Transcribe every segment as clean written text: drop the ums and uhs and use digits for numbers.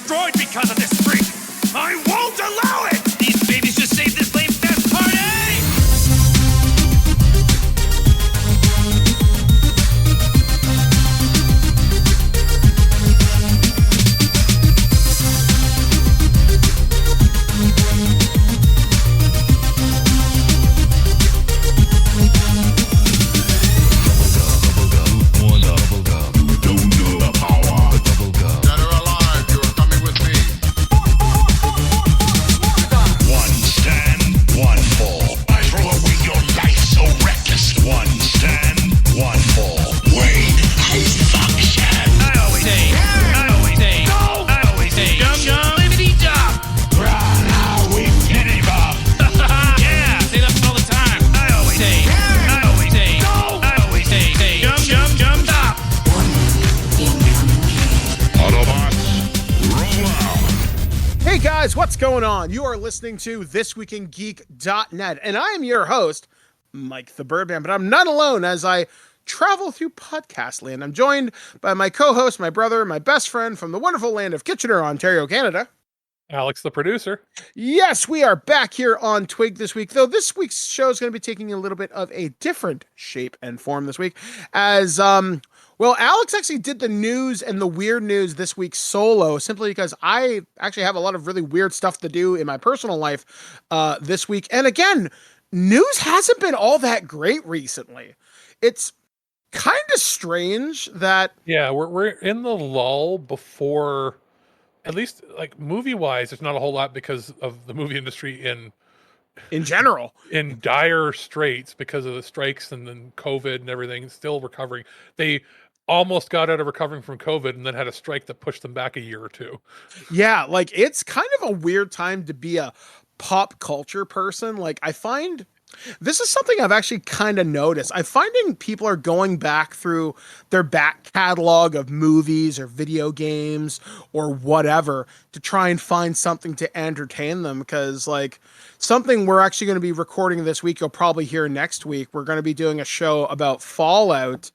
destroyed because of this freak. I won't allow it! These babies just saved this lame fest party! What's going on? You are listening to ThisWeekInGeek.net, and I am your host, Mike the Birdman, but I'm not alone as I travel through podcast land. I'm joined by my co-host, my brother, my best friend from the wonderful land of Kitchener, Ontario, Canada. Alex, the producer. Yes, we are back here on TWIG this week, though this week's show is going to be taking a little bit of a different shape and form this week, as, well, Alex actually did the news and the weird news this week solo, simply because I actually have a lot of really weird stuff to do in my personal life this week. And again, news hasn't been all that great recently. It's kind of strange that... Yeah, we're in the lull before, at least like movie-wise, there's not a whole lot because of the movie industry in general. In dire straits because of the strikes and then COVID and everything, still recovering. They almost got out of recovering from COVID and then had a strike that pushed them back a year or two. Yeah, like it's kind of a weird time to be a pop culture person. Like I find this is something I've actually kind of noticed. I'm finding people are going back through their back catalog of movies or video games or whatever to try and find something to entertain them, because like something we're actually going to be recording this week, you'll probably hear next week. We're going to be doing a show about Fallout.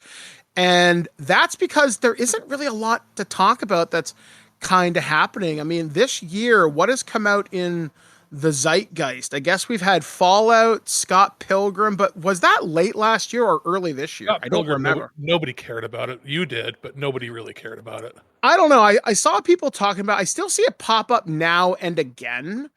And that's because there isn't really a lot to talk about that's kind of happening. I mean, this year, what has come out in the zeitgeist? I guess we've had Fallout, Scott Pilgrim, but was that late last year or early this year? I don't remember. Nobody cared about it. You did, but nobody really cared about it. I don't know. I saw people talking about, I still see it pop up now and again,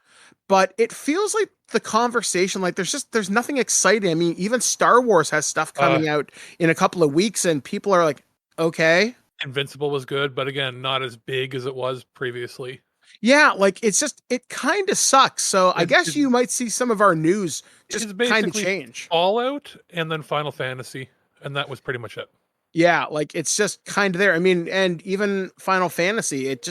but it feels like the conversation, like there's nothing exciting. I mean, even Star Wars has stuff coming out in a couple of weeks and people are like, okay. Invincible was good, but again, not as big as it was previously. Yeah, like it's just, it kind of sucks. So I guess you might see some of our news just kind of change. Fallout and then Final Fantasy, and that was pretty much it. Yeah, like it's just kind of there. I mean, and even Final Fantasy, it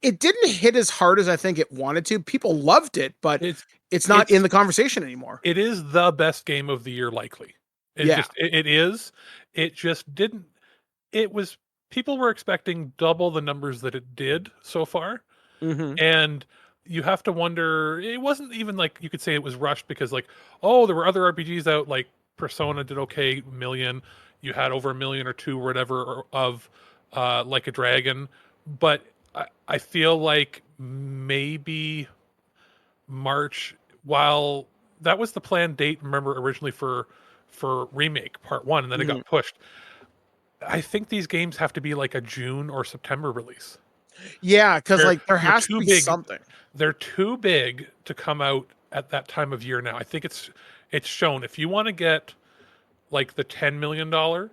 didn't hit as hard as I think it wanted to. People loved it, but it's not in the conversation anymore. It is the best game of the year, likely. It is. It just didn't. It was. People were expecting double the numbers that it did so far, and you have to wonder. It wasn't even like you could say it was rushed because, like, oh, there were other RPGs out. Like Persona did okay, million. You had over 1 million or 2 or whatever of Like a Dragon, but I feel like maybe March, while that was the planned date, remember, originally for Remake Part 1, and then it got pushed. I think these games have to be like a June or September release. Yeah, because like there has to be something. They're too big to come out at that time of year now. I think it's shown. If you want to get like the $10 million or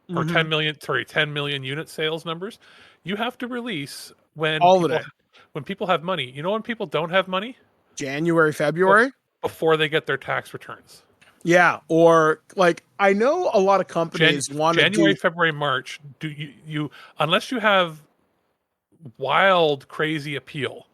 10 million unit sales numbers, you have to release when people have money. You know when people don't have money? January, February? Before they get their tax returns. Yeah, or like I know a lot of companies want to January, February, March. Do you unless you have wild, crazy appeal,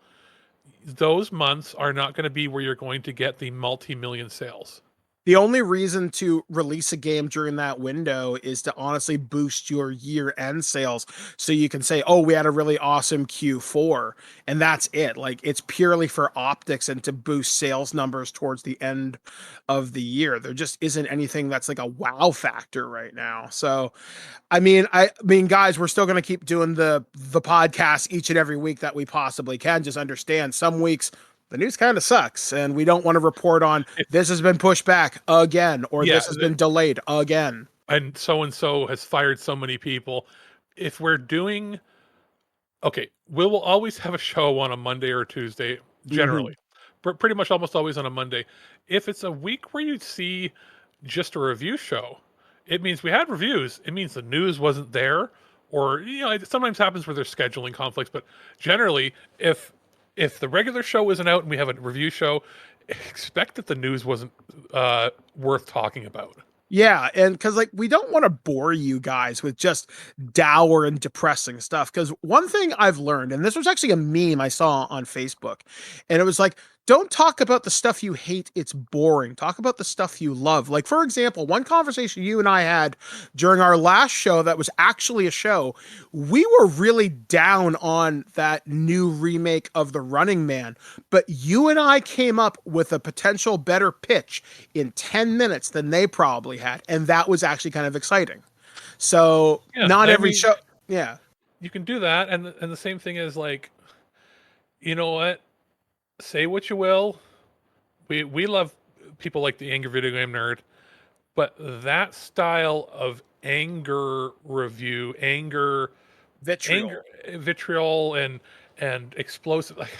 those months are not going to be where you're going to get the multi-million sales. The only reason to release a game during that window is to honestly boost your year-end sales, so you can say, "Oh, we had a really awesome Q4," and that's it. Like, it's purely for optics and to boost sales numbers towards the end of the year. There just isn't anything that's like a wow factor right now. So, I mean, guys, we're still going to keep doing the podcast each and every week that we possibly can. Just understand, some weeks the news kind of sucks, and we don't want to report on this has been pushed back again, or this has been delayed again. And so has fired so many people. If we're doing, okay, we will always have a show on a Monday or a Tuesday, generally. Pretty much almost always on a Monday. If it's a week where you see just a review show, it means we had reviews. It means the news wasn't there, or it sometimes happens where there's scheduling conflicts. But generally, if the regular show isn't out and we have a review show, expect that the news wasn't worth talking about. Yeah, and because like we don't want to bore you guys with just dour and depressing stuff. Because one thing I've learned, and this was actually a meme I saw on Facebook, and it was like, don't talk about the stuff you hate, it's boring. Talk about the stuff you love. Like, for example, one conversation you and I had during our last show that was actually a show, we were really down on that new remake of The Running Man, but you and I came up with a potential better pitch in 10 minutes than they probably had, and that was actually kind of exciting. So not every show, you can do that, and the same thing is like, you know what, say what you will, we love people like the Angry Video Game Nerd, but that style of anger review, vitriol and explosive, like,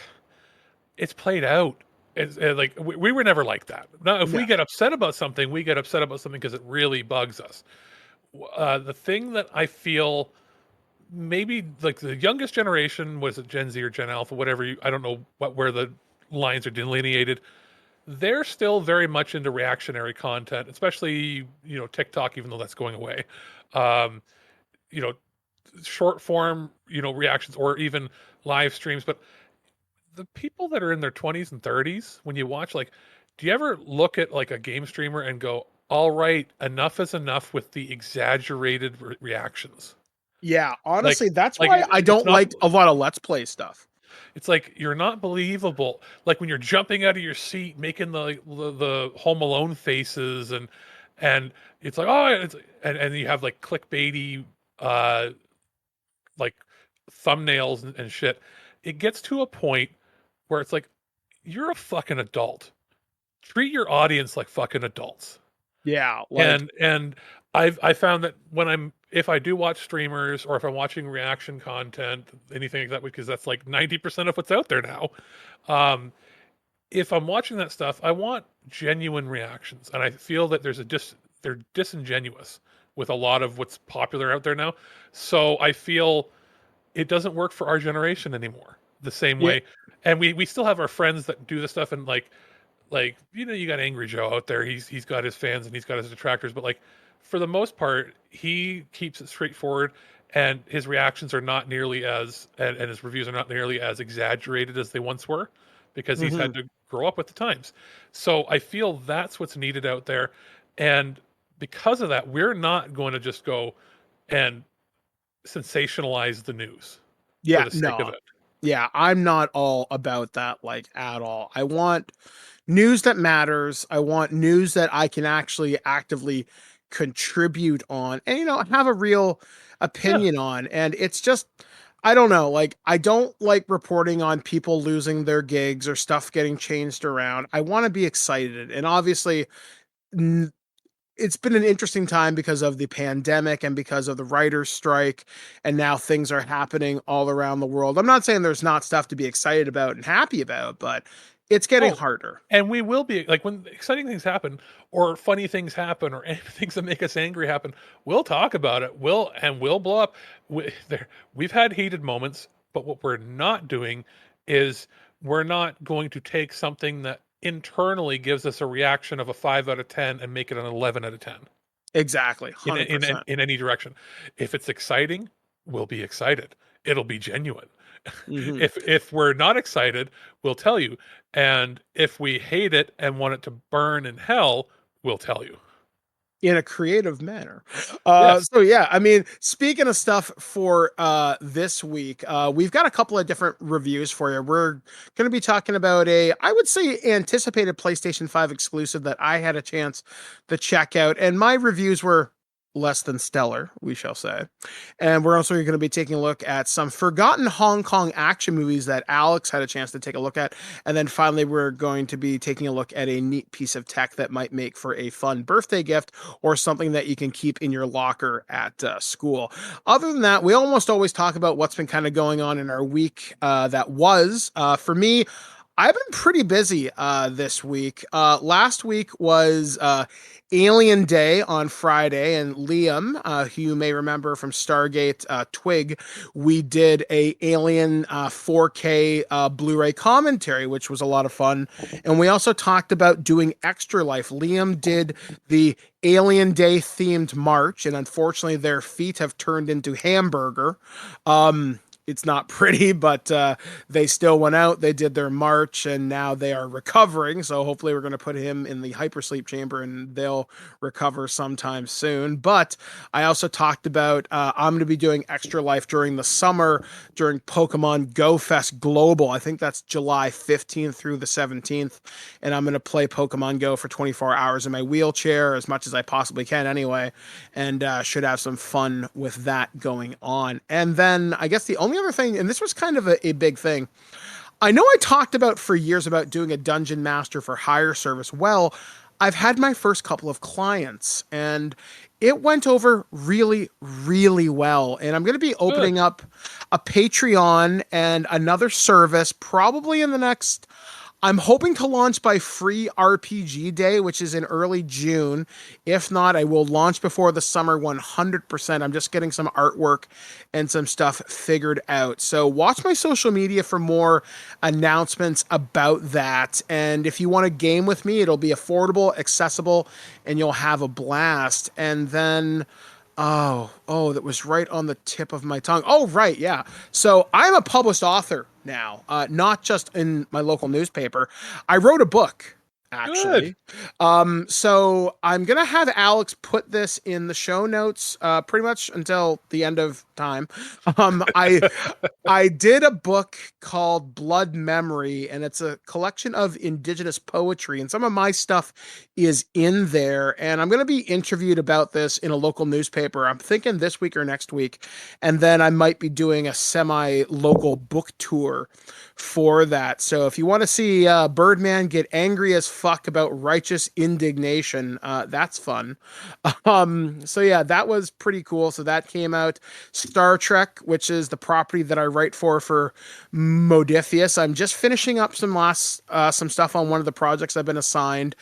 it's played out. It's like we were never like that. Now, if we get upset about something, we get upset about something because it really bugs us. The thing that I feel maybe like the youngest generation, was it Gen Z or Gen Alpha, whatever, I don't know where the lines are delineated. They're still very much into reactionary content, especially TikTok, even though that's going away. Short form reactions, or even live streams. But the people that are in their 20s and 30s, when you watch, like, do you ever look at like a game streamer and go, all right, enough is enough with the exaggerated reactions? Yeah, honestly, that's why I don't like a lot of Let's Play stuff. It's like, you're not believable. Like when you're jumping out of your seat, making the Home Alone faces, and it's like, oh, and you have like clickbaity like thumbnails and shit. It gets to a point where it's like, you're a fucking adult. Treat your audience like fucking adults. Yeah, and I found that if I do watch streamers, or if I'm watching reaction content, anything like that, because that's like 90% of what's out there now. If I'm watching that stuff, I want genuine reactions, and I feel that they're disingenuous with a lot of what's popular out there now. So I feel it doesn't work for our generation anymore the same way. And we still have our friends that do this stuff, and like you got Angry Joe out there. He's got his fans and he's got his detractors, but like, for the most part, he keeps it straightforward, and his reactions are not nearly as, and his reviews are not nearly as exaggerated as they once were, because he's had to grow up with the times. So I feel that's what's needed out there. And because of that, we're not going to just go and sensationalize the news for the sake of it. Yeah, I'm not all about that, like, at all. I want news that matters. I want news that I can actually actively contribute on, and have a real opinion on. And it's just, I don't know, like, I don't like reporting on people losing their gigs or stuff getting changed around. I want to be excited, and obviously it's been an interesting time because of the pandemic and because of the writer's strike, and now things are happening all around the world. I'm not saying there's not stuff to be excited about and happy about, but it's getting harder. And we will be, like, when exciting things happen, or funny things happen, or things that make us angry happen, we'll talk about it. We'll blow up. We've had heated moments, but what we're not doing is, we're not going to take something that internally gives us a reaction of a 5 out of 10 and make it an 11 out of 10. Exactly. 100%. In any direction. If it's exciting, we'll be excited. It'll be genuine. If we're not excited, we'll tell you. And if we hate it and want it to burn in hell, will tell you. In a creative manner. Yes. So yeah, I mean, speaking of stuff for this week, we've got a couple of different reviews for you. We're going to be talking about I would say, anticipated PlayStation 5 exclusive that I had a chance to check out, and my reviews were less than stellar, we shall say. And we're also going to be taking a look at some forgotten Hong Kong action movies that Alex had a chance to take a look at. And then finally, we're going to be taking a look at a neat piece of tech that might make for a fun birthday gift or something that you can keep in your locker at school. Other than that, we almost always talk about what's been kind of going on in our week that was. For me, I've been pretty busy this week. Last week was Alien Day on Friday, and Liam, who you may remember from Stargate TWIG, we did a Alien 4K Blu-ray commentary, which was a lot of fun. And we also talked about doing Extra Life. Liam did the Alien Day themed march, and unfortunately their feet have turned into hamburger. It's not pretty, but they still went out. They did their march, and now they are recovering. So hopefully we're going to put him in the hypersleep chamber, and they'll recover sometime soon. But I also talked about I'm going to be doing Extra Life during the summer during Pokemon Go Fest Global. I think that's July 15th through the 17th. And I'm going to play Pokemon Go for 24 hours in my wheelchair, as much as I possibly can anyway, and should have some fun with that going on. And then I guess the only other thing, and this was kind of a big thing, I know I talked about for years about doing a Dungeon Master for Hire service. Well, I've had my first couple of clients, and it went over really, really well. And I'm going to be opening up a Patreon and another service probably in the next... I'm hoping to launch by Free RPG Day, which is in early June. If not, I will launch before the summer 100%. I'm just getting some artwork and some stuff figured out. So watch my social media for more announcements about that. And if you want to game with me, it'll be affordable, accessible, and you'll have a blast. And then... Oh, that was right on the tip of my tongue. Oh, right, yeah. So I'm a published author now, not just in my local newspaper. I wrote a book, actually. So I'm going to have Alex put this in the show notes pretty much until the end of time. I did a book called Blood Memory, and it's a collection of indigenous poetry, and some of my stuff is in there, and I'm going to be interviewed about this in a local newspaper. I'm thinking this week or next week, and then I might be doing a semi-local book tour for that. So if you want to see Birdman get angry as fuck about righteous indignation, that's fun. So yeah, that was pretty cool. So that came out. Star Trek, which is the property that I write for Modifius. I'm just finishing up some stuff on one of the projects I've been assigned.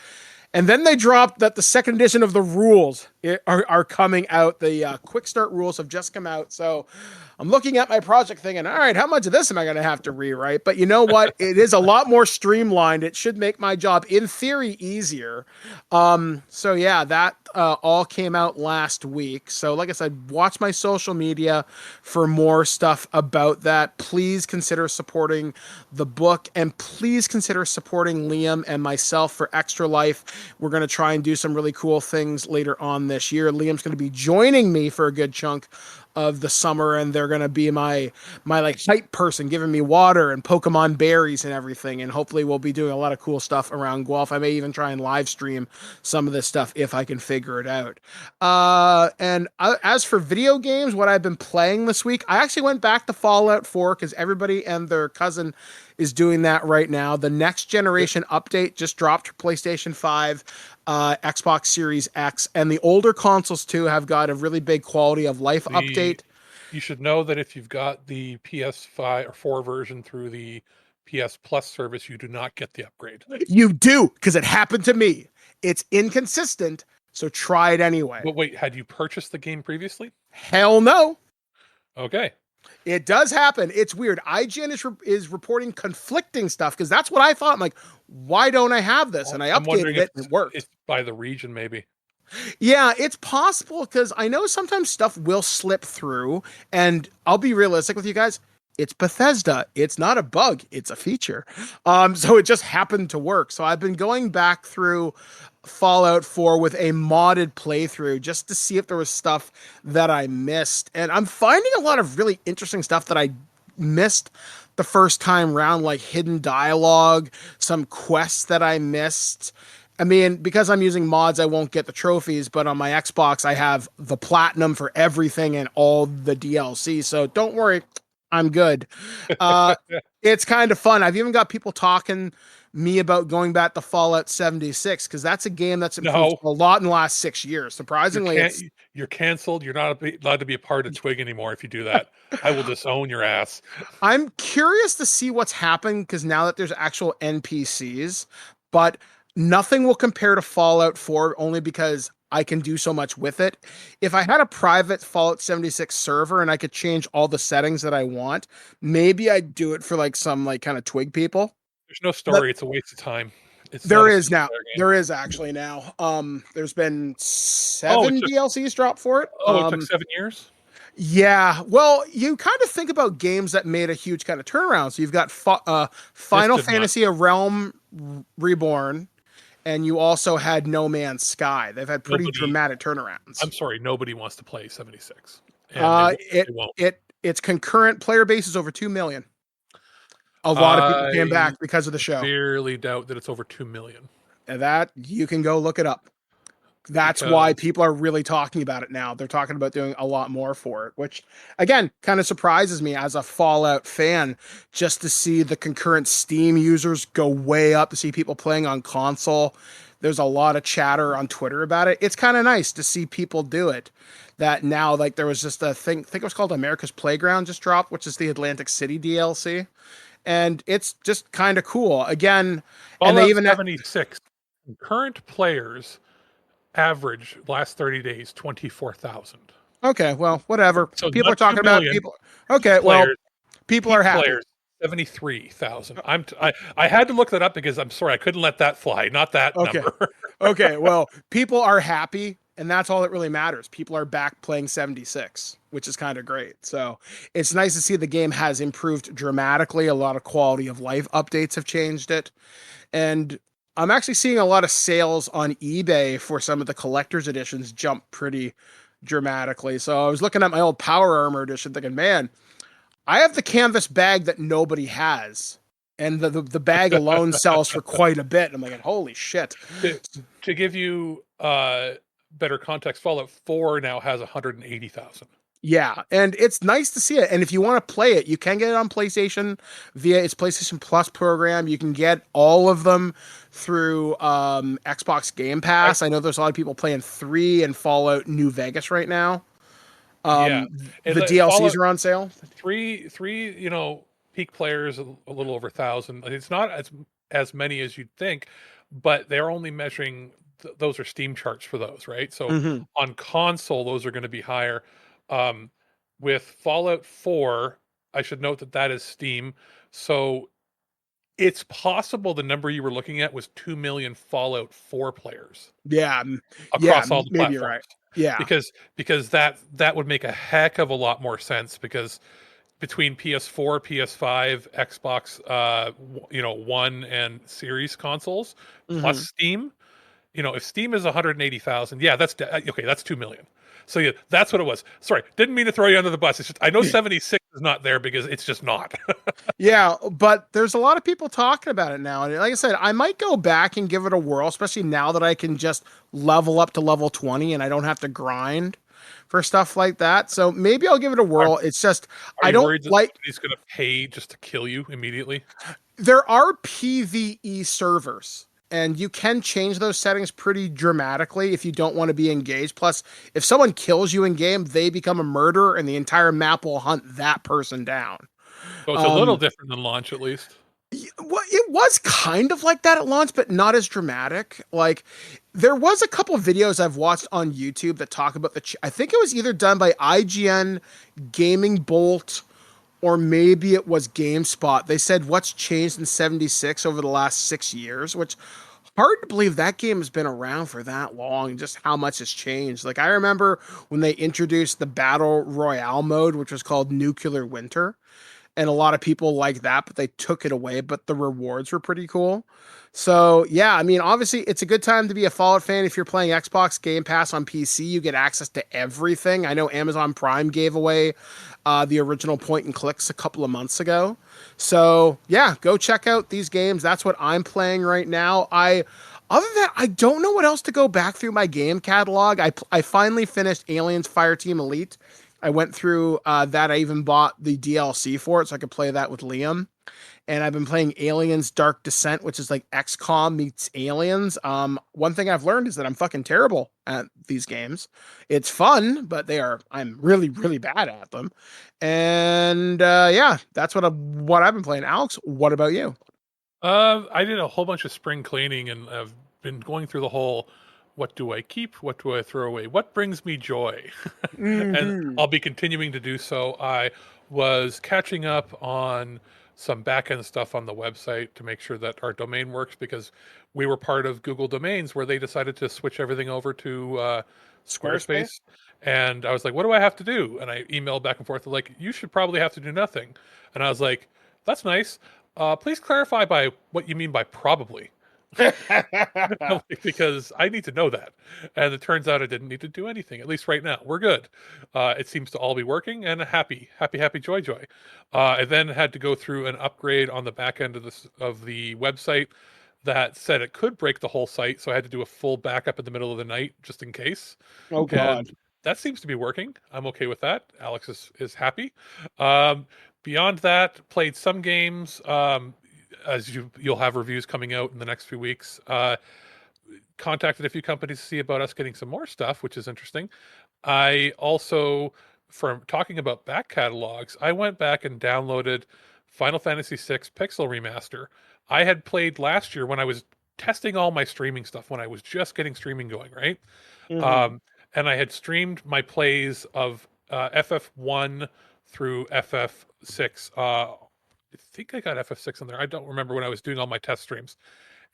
And then they dropped that the second edition of the rules are coming out. The quick start rules have just come out. So I'm looking at my project thinking, all right, how much of this am I going to have to rewrite? But you know what? It is a lot more streamlined. It should make my job, in theory, easier. So yeah, that all came out last week. So like I said, watch my social media for more stuff about that. Please consider supporting the book, and please consider supporting Liam and myself for Extra Life. We're going to try and do some really cool things later on this year. Liam's going to be joining me for a good chunk of the summer, and they're going to be my like hype person, giving me water and Pokemon berries and everything. And hopefully we'll be doing a lot of cool stuff around Guelph. I may even try and live stream some of this stuff if I can figure it out. And as for video games, what I've been playing this week, I actually went back to Fallout 4 because everybody and their cousin is doing that right now. The next generation update just dropped for PlayStation 5, Xbox Series X, and the older consoles too have got a really big quality of life update. You should know that if you've got the PS5 or 4 version through the PS Plus service, you do not get the upgrade. You do, because it happened to me. It's inconsistent, so try it anyway. But wait, had you purchased the game previously? Hell no. Okay. It does happen. It's weird. IGN is reporting conflicting stuff because that's what I thought. I'm like, why don't I have this? And I updated it and it worked. It's by the region, maybe. Yeah, it's possible because I know sometimes stuff will slip through, and I'll be realistic with you guys. it's Bethesda. It's not a bug, it's a feature. So it just happened to work. So I've been going back through Fallout 4 with a modded playthrough just to see if there was stuff that I missed. And I'm finding a lot of really interesting stuff that I missed the first time round, like hidden dialogue, some quests that I missed. I mean, because I'm using mods, I won't get the trophies, but on my Xbox, I have the platinum for everything and all the DLC. So don't worry, I'm good. It's kind of fun. I've even got people talking me about going back to Fallout 76 because that's a game that's improved a lot in the last 6 years. Surprisingly, you're canceled. You're not allowed to be a part of Twig anymore if you do that. I will disown your ass. I'm curious to see what's happened because now that there's actual NPCs, but nothing will compare to Fallout 4 only because I can do so much with it. If I had a private Fallout 76 server and I could change all the settings that I want, maybe I'd do it for like some like kind of Twig people. There's no story. It's a waste of time. There is now. There is actually now. There's been 7 DLCs dropped for it. Oh, it took 7 years? Yeah. Well, you kind of think about games that made a huge kind of turnaround. So you've got Final Fantasy: A Realm Reborn, and you also had No Man's Sky. They've had pretty dramatic turnarounds. I'm sorry, nobody wants to play 76. Its concurrent player base is over 2 million. A lot of people came back because of the show. I barely doubt that it's over 2 million. And that you can go look it up. That's why people are really talking about it now. They're talking about doing a lot more for it, which again kind of surprises me as a Fallout fan, just to see the concurrent Steam users go way up, to see people playing on console. There's a lot of chatter on Twitter about it. It's kind of nice to see people do it. That now, like there was just a thing, I think it was called America's Playground just dropped, which is the Atlantic City DLC. And it's just kind of cool. Again, Fallout and they even 76 current players average last 30 days 24,000. Okay, well, whatever. So people are talking about people. Okay, players, well, people are happy. 73,000. I had to look that up because I'm sorry I couldn't let that fly. Not that number. Okay, well, people are happy, and that's all that really matters. People are back playing 76, which is kind of great. So it's nice to see the game has improved dramatically. A lot of quality of life updates have changed it, and I'm actually seeing a lot of sales on eBay for some of the collector's editions jump pretty dramatically. So I was looking at my old Power Armor edition thinking, man, I have the canvas bag that nobody has. And the bag alone sells for quite a bit. I'm like, holy shit. To give you better context, Fallout 4 now has 180,000. Yeah, and it's nice to see it. And if you want to play it, you can get it on PlayStation via its PlayStation Plus program. You can get all of them through Xbox Game Pass. I know there's a lot of people playing 3 and Fallout New Vegas right now. The DLCs Fallout are on sale. 3, peak players a little over 1,000. It's not as many as you'd think, but they're only measuring those are Steam charts for those, right? So on console, those are going to be higher. With Fallout 4, I should note that is Steam. So it's possible the number you were looking at was 2 million Fallout 4 players. Yeah. Across all the platforms. You're right. Yeah. Because that would make a heck of a lot more sense, because between PS4, PS5, Xbox, One and Series consoles, plus Steam, if Steam is 180,000, that's 2 million. So yeah, that's what it was. Sorry, didn't mean to throw you under the bus. It's just, I know 76 is not there because it's just not. Yeah, but there's a lot of people talking about it now. And like I said, I might go back and give it a whirl, especially now that I can just level up to level 20 and I don't have to grind for stuff like that. So maybe I'll give it a whirl. It's just, I don't like... He's going to pay just to kill you immediately? There are PvE servers. And you can change those settings pretty dramatically if you don't want to be engaged. Plus, if someone kills you in game, they become a murderer, and the entire map will hunt that person down. So it's a little different than launch, at least. Well, it was kind of like that at launch, but not as dramatic. Like, there was a couple of videos I've watched on YouTube that talk about I think it was either done by IGN, Gaming Bolt, or maybe it was GameSpot. They said what's changed in 76 over the last 6 years, which hard to believe that game has been around for that long, just how much has changed. Like, I remember when they introduced the Battle Royale mode, which was called Nuclear Winter. and a lot of people like that, but they took it away, but the rewards were pretty cool. So yeah, I mean, obviously it's a good time to be a Fallout fan. If you're playing Xbox Game Pass on PC, you get access to everything. I know Amazon Prime gave away the original point and clicks a couple of months ago. So yeah, go check out these games. That's what I'm playing right now. Other than that, I don't know what else to go back through my game catalog. I finally finished Aliens Fireteam Elite. I went through that. I even bought the DLC for it so I could play that with Liam. And I've been playing Aliens Dark Descent, which is like XCOM meets Aliens. One thing I've learned is that I'm fucking terrible at these games. It's fun, but I'm really, really bad at them. And yeah, that's what I've been playing. Alex, what about you? I did a whole bunch of spring cleaning, and I've been going through the whole, what do I keep? What do I throw away? What brings me joy? And I'll be continuing to do so. I was catching up on some back-end stuff on the website to make sure that our domain works, because we were part of Google Domains where they decided to switch everything over to Squarespace. And I was like, what do I have to do? And I emailed back and forth, like, you should probably have to do nothing. And I was like, that's nice. Please clarify by what you mean by probably. Because I need to know that. And it turns out I didn't need to do anything, at least right now. We're good. It seems to all be working, and happy, joy. I then had to go through an upgrade on the back end of the website that said it could break the whole site, so I had to do a full backup in the middle of the night just in case. Oh God. And that seems to be working. I'm okay with that. Alex is happy. Beyond that, played some games. As you'll have reviews coming out in the next few weeks. Contacted a few companies to see about us getting some more stuff, which is interesting. I also, from talking about back catalogs, I went back and downloaded Final Fantasy VI Pixel Remaster. I had played last year when I was testing all my streaming stuff, when I was just getting streaming going, right? And I had streamed my plays of FF1 through FF6. I think I got FF6 in there. I don't remember when I was doing all my test streams.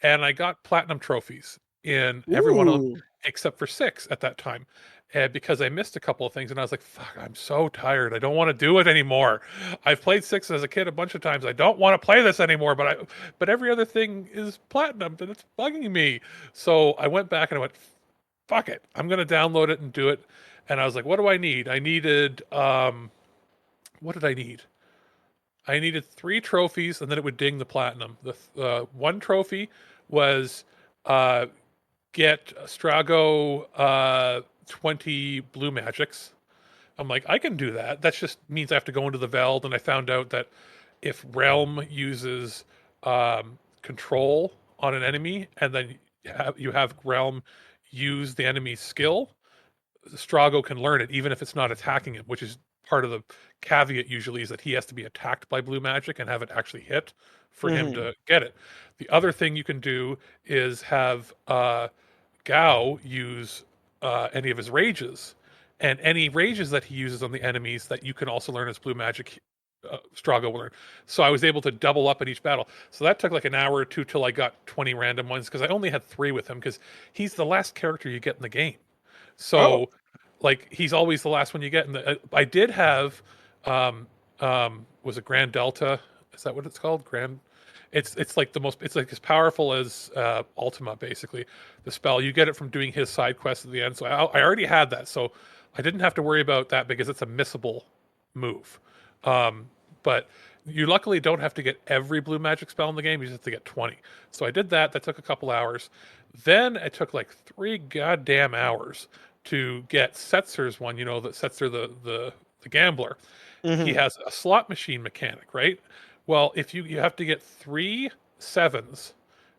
And I got platinum trophies in every one of them except for 6 at that time. Because I missed a couple of things, and I was like, fuck, I'm so tired. I don't want to do it anymore. I've played 6 as a kid a bunch of times. I don't want to play this anymore, but every other thing is platinum, and it's bugging me. So I went back and I went, fuck it. I'm going to download it and do it. And I was like, what do I need? I needed, what did I need? I needed 3 trophies, and then it would ding the platinum. The one trophy was get Strago 20 blue magics. I'm like, I can do that. That just means I have to go into the Veld, and I found out that if Realm uses control on an enemy, and then you have Realm use the enemy's skill, Strago can learn it, even if it's not attacking him, which is part of the caveat usually is that he has to be attacked by blue magic and have it actually hit for him to get it. The other thing you can do is have Gao use any of his rages, and any rages that he uses on the enemies that you can also learn as blue magic, Strago will learn. So I was able to double up in each battle. So that took like an hour or two till I got 20 random ones, because I only had 3 with him, because he's the last character you get in the game. So like, he's always the last one you get. And I did have, was it Grand Delta? Is that what it's called? It's like it's like as powerful as Ultima, basically. The spell, you get it from doing his side quest at the end. So I already had that, so I didn't have to worry about that because it's a missable move. But you luckily don't have to get every blue magic spell in the game. You just have to get 20. So I did that. That took a couple hours. Then it took like 3 goddamn hours to get Setzer's one, that Setzer the gambler. He has a slot machine mechanic, right? Well, if you have to get 3 7s,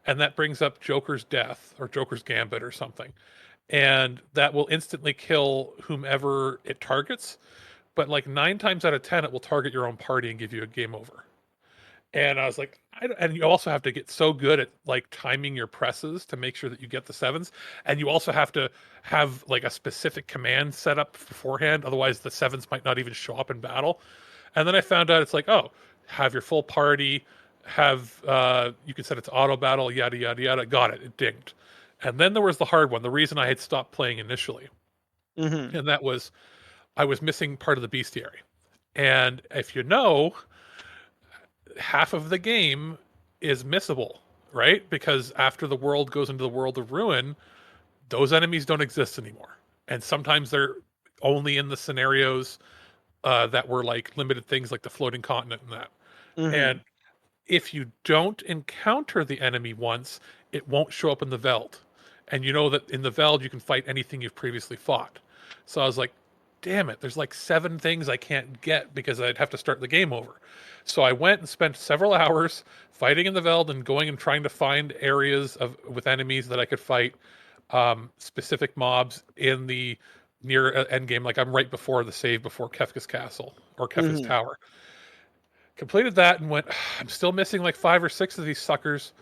and that brings up Joker's Death or Joker's Gambit or something, and that will instantly kill whomever it targets. But like 9 times out of 10, it will target your own party and give you a game over. And I was like, and you also have to get so good at like timing your presses to make sure that you get the 7s. And you also have to have like a specific command set up beforehand. Otherwise the 7s might not even show up in battle. And then I found out it's like, oh, have your full party, you can set it to auto battle, yada, yada, yada. Got it. It dinged. And then there was the hard one. The reason I had stopped playing initially. And that was, I was missing part of the bestiary. And if you know, half of the game is missable, right? Because after the world goes into the world of ruin, those enemies don't exist anymore. And sometimes they're only in the scenarios that were like limited things like the floating continent and that. And if you don't encounter the enemy once, it won't show up in the Veld. And you know that in the Veld, you can fight anything you've previously fought. So I was like, damn it, there's like 7 things I can't get because I'd have to start the game over. So I went and spent several hours fighting in the Veld and going and trying to find areas with enemies that I could fight, specific mobs in the near end game. Like I'm right before the save before Kefka's Castle or Kefka's Tower. Completed that and went, I'm still missing like 5 or 6 of these suckers.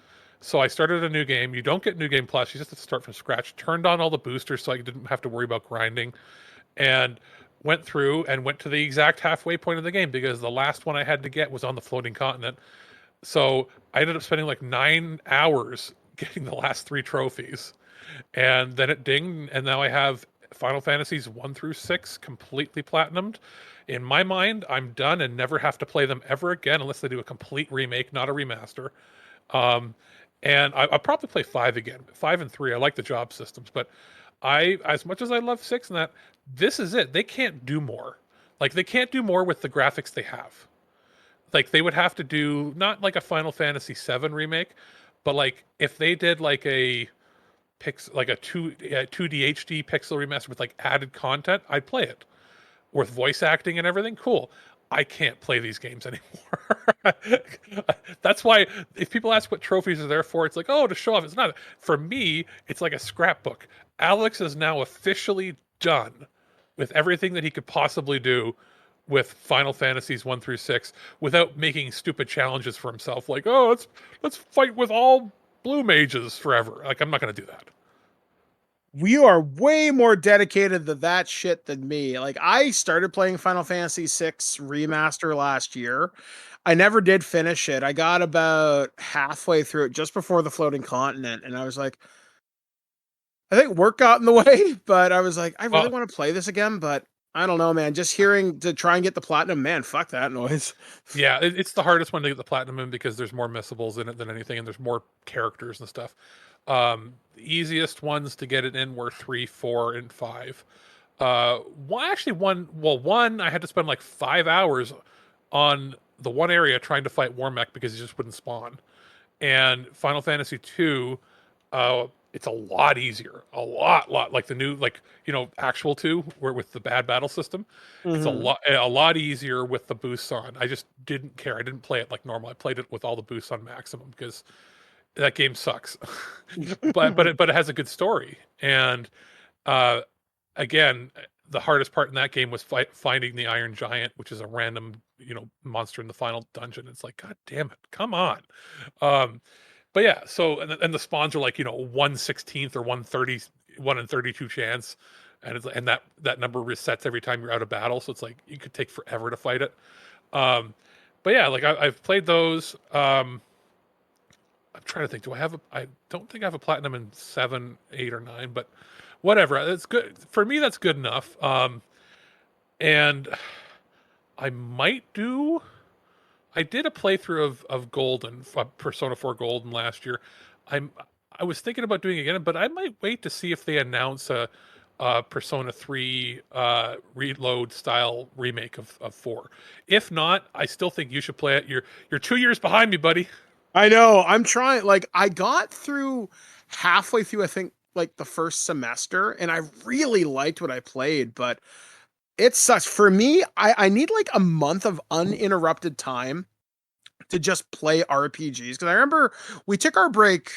So I started a new game. You don't get New Game Plus. You just have to start from scratch. Turned on all the boosters so I didn't have to worry about grinding. And went through and went to the exact halfway point of the game because the last one I had to get was on the floating continent. So I ended up spending like 9 hours getting the last 3 trophies. And then it dinged, and now I have Final Fantasies 1 through 6 completely platinumed. In my mind, I'm done and never have to play them ever again unless they do a complete remake, not a remaster. And I'll probably play 5 again. 5 and 3, I like the job systems, but as much as I love 6 and that, this is it. They can't do more. Like, they can't do more with the graphics they have. Like, they would have to do, not like a Final Fantasy 7 remake, but like, if they did like a 2D HD pixel remaster with like added content, I'd play it. With voice acting and everything, cool. I can't play these games anymore. That's why if people ask what trophies are there for, it's like, oh, to show off. It's not. For me, it's like a scrapbook. Alex is now officially done with everything that he could possibly do with Final Fantasies 1 through 6 without making stupid challenges for himself. Like, oh, let's fight with all blue mages forever. Like, I'm not going to do that. You are way more dedicated to that shit than me. Like, I started playing Final Fantasy VI Remaster last year. I never did finish it. I got about halfway through it just before the floating continent, and I was like, I think work got in the way, but I was like, I really want to play this again, but I don't know, man. Just hearing to try and get the platinum, man, fuck that noise. Yeah, it's the hardest one to get the platinum in because there's more missables in it than anything, and there's more characters and stuff. The easiest ones to get it in were 3, 4, and 5. One, I had to spend like 5 hours on the one area trying to fight Warmech because he just wouldn't spawn. And Final Fantasy 2, it's a lot easier, a lot like the new, like, actual 2 where with the bad battle system. It's a lot easier with the boosts on. I just didn't care. I didn't play it like normal. I played it with all the boosts on maximum because that game sucks. but it has a good story. And again, the hardest part in that game was finding the Iron Giant, which is a random monster in the final dungeon. It's like, god damn it, come on. But yeah, so and the spawns are like 1/16 or 1/30, 1 in 32 chance, and that number resets every time you're out of battle. So it's like you could take forever to fight it. But yeah, like I've played those. I'm trying to think. I don't think I have a platinum in 7, 8, or 9, but whatever. It's good for me. That's good enough. And I did a playthrough of Golden, Persona 4 Golden last year. I was thinking about doing it again, but I might wait to see if they announce a Persona 3 reload style remake of 4. If not, I still think you should play it. You're 2 years behind me, buddy. I know. I'm trying. Like, I got through halfway through, I think, like the first semester, and I really liked what I played, but it sucks. For me, I need like a month of uninterrupted time to just play RPGs. Because I remember we took our break.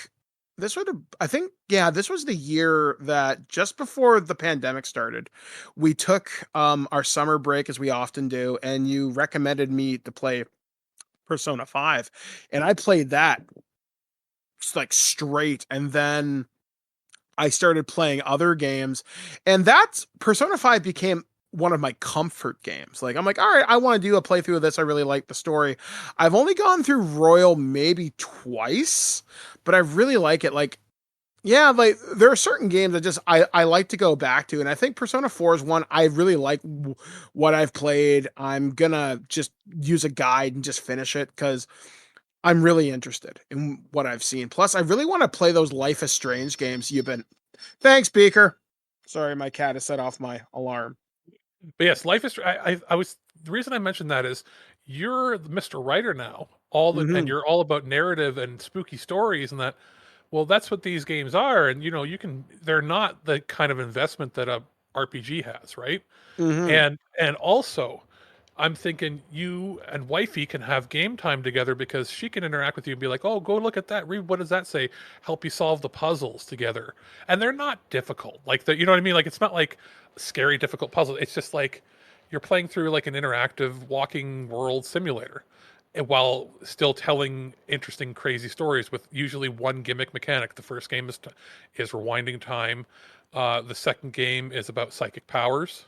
This was the year that just before the pandemic started, we took our summer break, as we often do, and you recommended me to play Persona 5, and I played that just like straight, and then I started playing other games, and that Persona 5 became one of my comfort games. Like, I'm like, all right, I want to do a playthrough of this. I really like the story. I've only gone through Royal maybe twice, but I really like it. Like, Yeah, like there are certain games that just I like to go back to, and I think Persona 4 is one I really like what I've played. I'm gonna just use a guide and just finish it because I'm really interested in what I've seen. Plus, I really want to play those Life is Strange games you've been. Thanks, Beaker. Sorry, my cat has set off my alarm. But yes, life is. I was the reason I mentioned that is you're the Mr. Writer now. And Hmm. you're all about narrative and spooky stories and that. Well, that's what these games are, and you can. They're not the kind of investment that a RPG has, right? Hmm. And also, I'm thinking you and wifey can have game time together because she can interact with you and be like, "Oh, go look at that. Read what does that say?" Help you solve the puzzles together, and they're not difficult. Like you know what I mean? Like it's not like scary, difficult puzzle. It's just like you're playing through like an interactive walking world simulator, while still telling interesting, crazy stories with usually one gimmick mechanic. The first game is rewinding time. The second game is about psychic powers,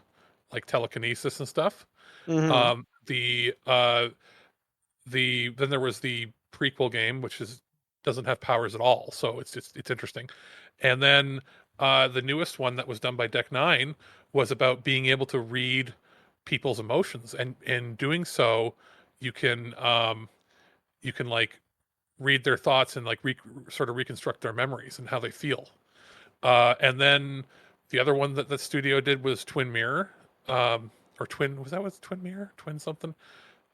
like telekinesis and stuff. Hmm. The then there was the prequel game, which is doesn't have powers at all, so it's interesting. And then the newest one that was done by Deck Nine was about being able to read people's emotions, and in doing so, you can like read their thoughts and like sort of reconstruct their memories and how they feel. And then the other one that the studio did was Twin Mirror, or Twin. Was that was Twin Mirror? Twin something?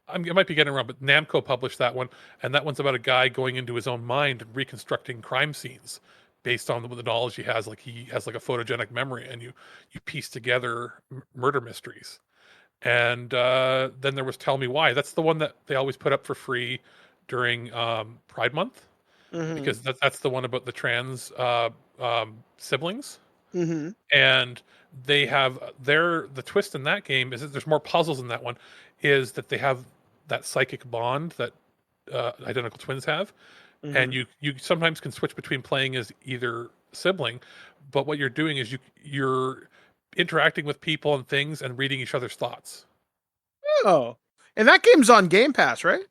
I might be getting it wrong, but Namco published that one, and that one's about a guy going into his own mind and reconstructing crime scenes based on the knowledge he has. Like he has like a photogenic memory, and you piece together murder mysteries. And then there was Tell Me Why. That's the one that they always put up for free during Pride Month Hmm. because that's the one about the trans siblings. Hmm. And they have the twist in that game is that there's more puzzles in that one. Is that they have that psychic bond that identical twins have, Hmm. and you sometimes can switch between playing as either sibling, but what you're doing is you're interacting with people and things and reading each other's thoughts. Oh, and that game's on Game Pass, right?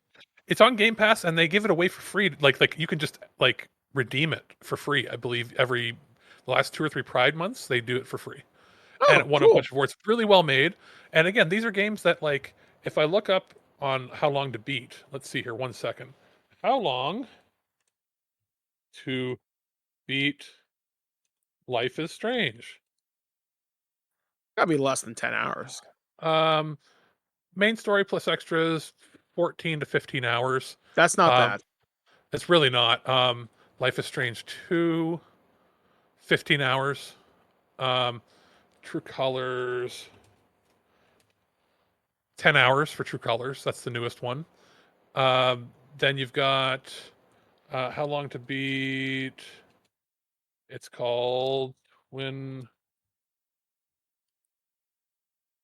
It's on Game Pass and they give it away for free. Like you can just like redeem it for free. I believe every the last 2 or 3 Pride months they do it for free, and it Oh, won a cool. bunch of awards. Really well made. And again, these are games that like if I look up on how long to beat, let's see here, 1 second. How long to beat Life is Strange? Gotta be less than 10 hours. Um, Main story plus extras, 14 to 15 hours. That's not Um, bad. it's really not. Life is Strange 2, 15 hours. Um, True Colors, 10 hours for True Colors. That's the newest one. Then you've got How Long to Beat. It's called Twin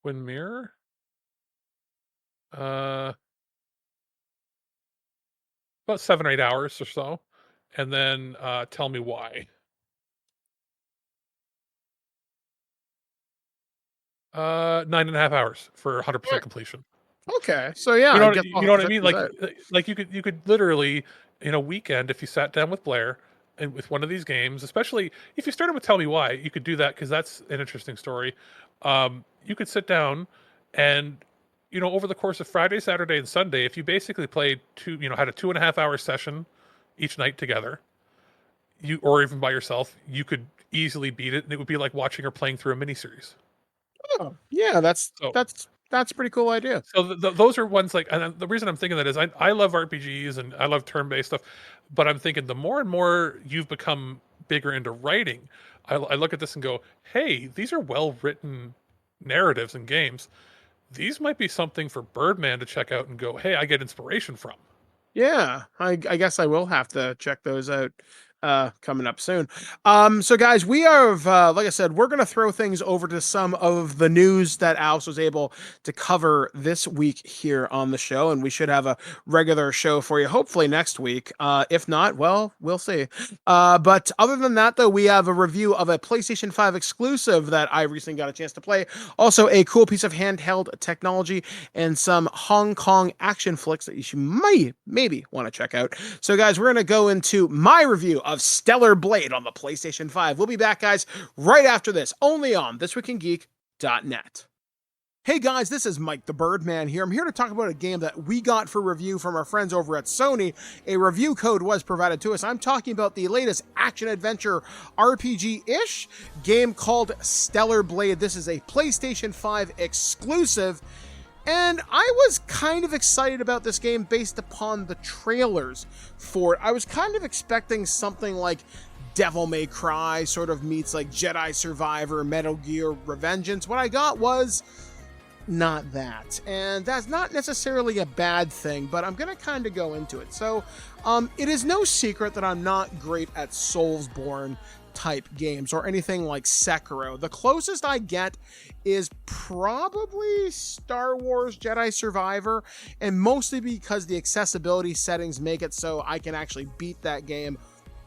Mirror. Uh, about 7 or 8 hours or so, and then Tell Me Why. 9.5 hours for 100% completion. Okay, so yeah, I guess I'll You know have to what I check mean? those out. Like you could literally in a weekend if you sat down with Blair and with one of these games, especially if you started with Tell Me Why, you could do that because that's an interesting story. You could sit down and over the course of Friday, Saturday, and Sunday, if you basically played had a 2.5 hour session each night together, or even by yourself, you could easily beat it, and it would be like watching or playing through a miniseries. Oh, yeah, that's So that's that's a pretty cool idea. So those are ones like, and the reason I'm thinking that is I love RPGs and I love turn-based stuff, but I'm thinking the more and more you've become bigger into writing, I look at this and go, hey, these are well-written narratives and games. These might be something for Birdman to check out and go, hey, I get inspiration from. Yeah, I guess I will have to check those out coming up soon. So guys, we are like I said, we're gonna throw things over to some of the news that Alice was able to cover this week here on the show, and we should have a regular show for you hopefully next week. If not, well, we'll see. But other than that, though, we have a review of a PlayStation 5 exclusive that I recently got a chance to play. Also, a cool piece of handheld technology and some Hong Kong action flicks that you should maybe want to check out. So, guys, we're going to go into my review of of Stellar Blade on the PlayStation 5. We'll be back, guys, right after this, only on ThisWeekInGeek.net. Hey guys, this is Mike the Birdman here. I'm here to talk about a game that we got for review from our friends over at Sony. A review code was provided to us. I'm talking about the latest action-adventure RPG-ish game called Stellar Blade. This is a PlayStation 5 exclusive, and I was kind of excited about this game based upon the trailers for it. I was kind of expecting something like Devil May Cry sort of meets like Jedi Survivor, Metal Gear Revengeance. What I got was not that, and that's not necessarily a bad thing, but I'm gonna kind of go into it. So it is no secret that I'm not great at Soulsborne type games or anything like Sekiro. The closest I get is probably Star Wars Jedi Survivor, and mostly because the accessibility settings make it so I can actually beat that game.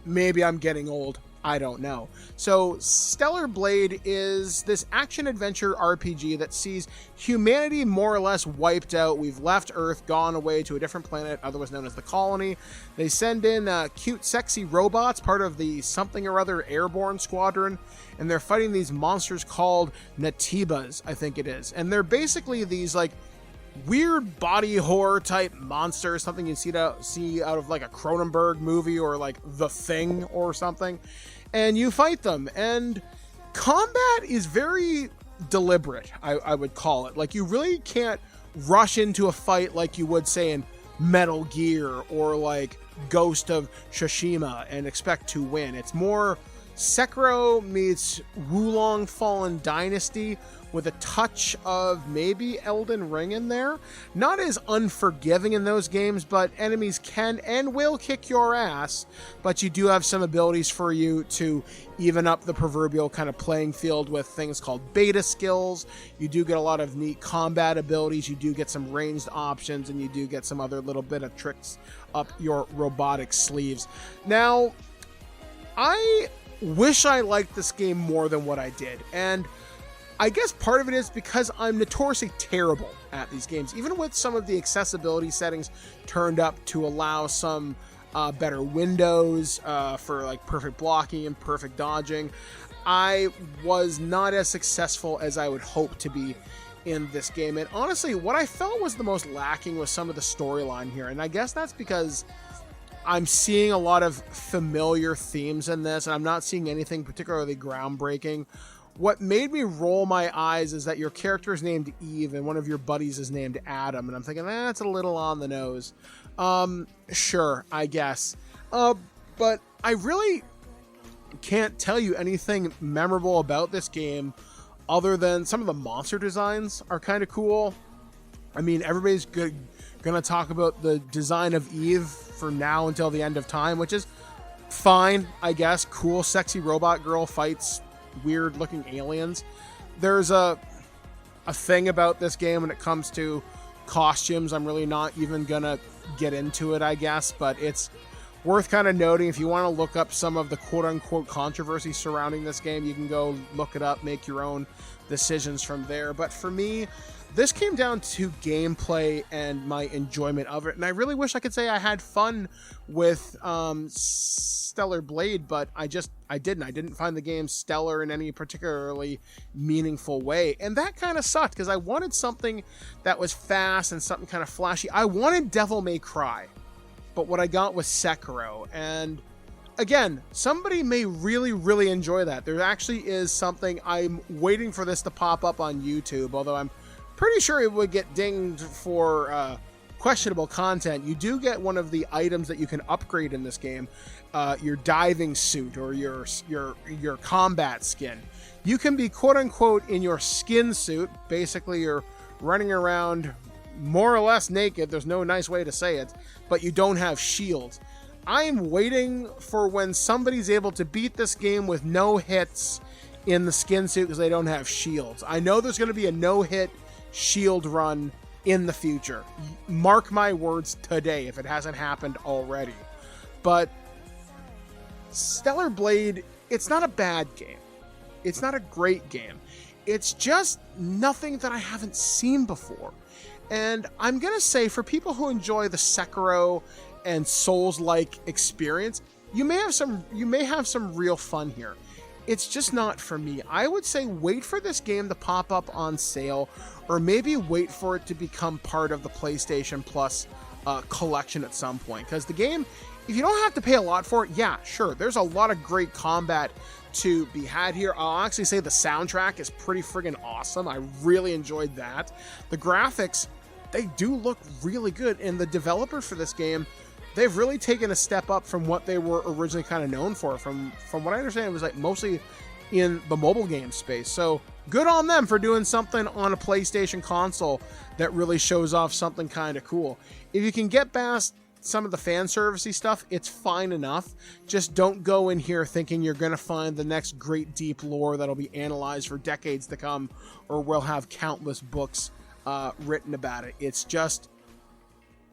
Maybe I'm getting old, I don't know. So Stellar Blade is this action-adventure RPG that sees humanity more or less wiped out. We've left Earth, gone away to a different planet, otherwise known as the Colony. They send in cute, sexy robots, part of the something or other airborne squadron, and they're fighting these monsters called Natibas, I think it is. And they're basically these, like, weird body horror type monsters, something you see out of like a Cronenberg movie or like The Thing or something, and you fight them, and combat is very deliberate, I would call it. Like, you really can't rush into a fight like you would, say, in Metal Gear or like Ghost of Tsushima and expect to win. It's more Sekiro meets Wulong Fallen Dynasty with a touch of maybe Elden Ring in there. Not as unforgiving in those games, but enemies can and will kick your ass, but you do have some abilities for you to even up the proverbial kind of playing field with things called beta skills. You do get a lot of neat combat abilities, you do get some ranged options, and you do get some other little bit of tricks up your robotic sleeves. Now, I wish I liked this game more than what I did, and I guess part of it is because I'm notoriously terrible at these games. Even with some of the accessibility settings turned up to allow some better windows for like perfect blocking and perfect dodging, I was not as successful as I would hope to be in this game. And honestly, what I felt was the most lacking was some of the storyline here. And I guess that's because I'm seeing a lot of familiar themes in this, and I'm not seeing anything particularly groundbreaking. What made me roll my eyes is that your character is named Eve and one of your buddies is named Adam, and I'm thinking, that's a little on the nose. Sure, I guess. But I really can't tell you anything memorable about this game other than some of the monster designs are kind of cool. I mean, everybody's gonna talk about the design of Eve from now until the end of time, which is fine, I guess. Cool, sexy robot girl fights weird looking aliens. There's a thing about this game when it comes to costumes. I'm really not even gonna get into it, I guess, but it's worth kind of noting. If you want to look up some of the quote-unquote controversy surrounding this game, you can go look it up, make your own decisions from there. But for me, this came down to gameplay and my enjoyment of it, and I really wish I could say I had fun with Stellar Blade, but I didn't. I didn't find the game stellar in any particularly meaningful way, and that kind of sucked because I wanted something that was fast and something kind of flashy. I wanted Devil May Cry, but what I got was Sekiro, and again, somebody may really, really enjoy that. There actually is something, I'm waiting for this to pop up on YouTube, although I'm pretty sure it would get dinged for questionable content. You do get one of the items that you can upgrade in this game, your diving suit or your combat skin. You can be quote unquote in your skin suit. Basically, you're running around more or less naked. There's no nice way to say it, but you don't have shields. I'm waiting for when somebody's able to beat this game with no hits in the skin suit because they don't have shields. I know there's going to be a no-hit shield run in the future. Mark my words today if it hasn't happened already. But Stellar Blade, it's not a bad game. It's not a great game. It's just nothing that I haven't seen before. And I'm going to say, for people who enjoy the Sekiro and Souls-like experience, you may have some real fun here. It's just not for me. I would say wait for this game to pop up on sale, or maybe wait for it to become part of the PlayStation Plus collection at some point. Because the game, if you don't have to pay a lot for it, yeah, sure, there's a lot of great combat to be had here. I'll actually say the soundtrack is pretty friggin' awesome. I really enjoyed that. The graphics, they do look really good, and the developer for this game, they've really taken a step up from what they were originally kind of known for. From what I understand, it was like mostly in the mobile game space. So good on them for doing something on a PlayStation console that really shows off something kind of cool. If you can get past some of the fan servicey stuff, it's fine enough. Just don't go in here thinking you're going to find the next great deep lore that'll be analyzed for decades to come, or we'll have countless books written about it. It's just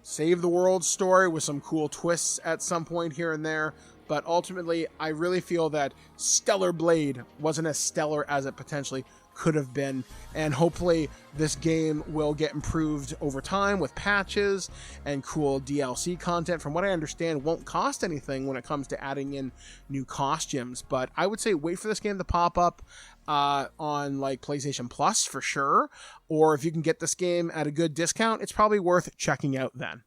save the world story with some cool twists at some point here and there. But ultimately, I really feel that Stellar Blade wasn't as stellar as it potentially could have been. And hopefully this game will get improved over time with patches and cool DLC content. From what I understand, won't cost anything when it comes to adding in new costumes. But I would say wait for this game to pop up on like PlayStation Plus for sure. Or if you can get this game at a good discount, it's probably worth checking out then.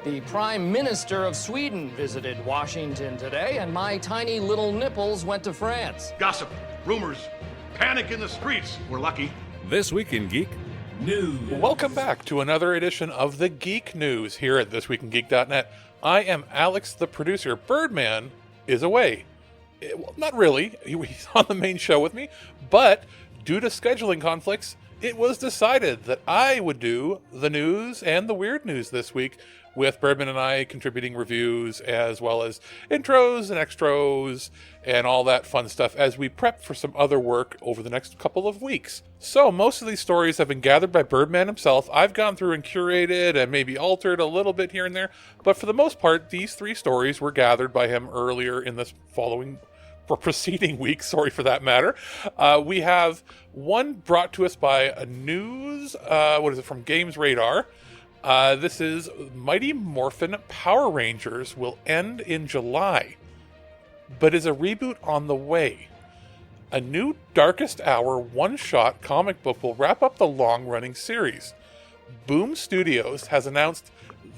The Prime Minister of Sweden visited Washington today, and my tiny little nipples went to France. Gossip, rumors, panic in the streets. We're lucky. This Week in Geek News. Welcome back to another edition of the Geek News here at ThisWeekInGeek.net. I am Alex, the producer. Birdman is away. Well, not really. He's on the main show with me, but due to scheduling conflicts, it was decided that I would do the news and the weird news this week, with Birdman and I contributing reviews as well as intros and extras and all that fun stuff as we prep for some other work over the next couple of weeks. So most of these stories have been gathered by Birdman himself. I've gone through and curated and maybe altered a little bit here and there, but for the most part, these three stories were gathered by him earlier in this preceding week, sorry for that matter. We have one brought to us by a news, from Games Radar. This is Mighty Morphin Power Rangers will end in July, but is a reboot on the way. A new Darkest Hour one-shot comic book will wrap up the long-running series. Boom Studios has announced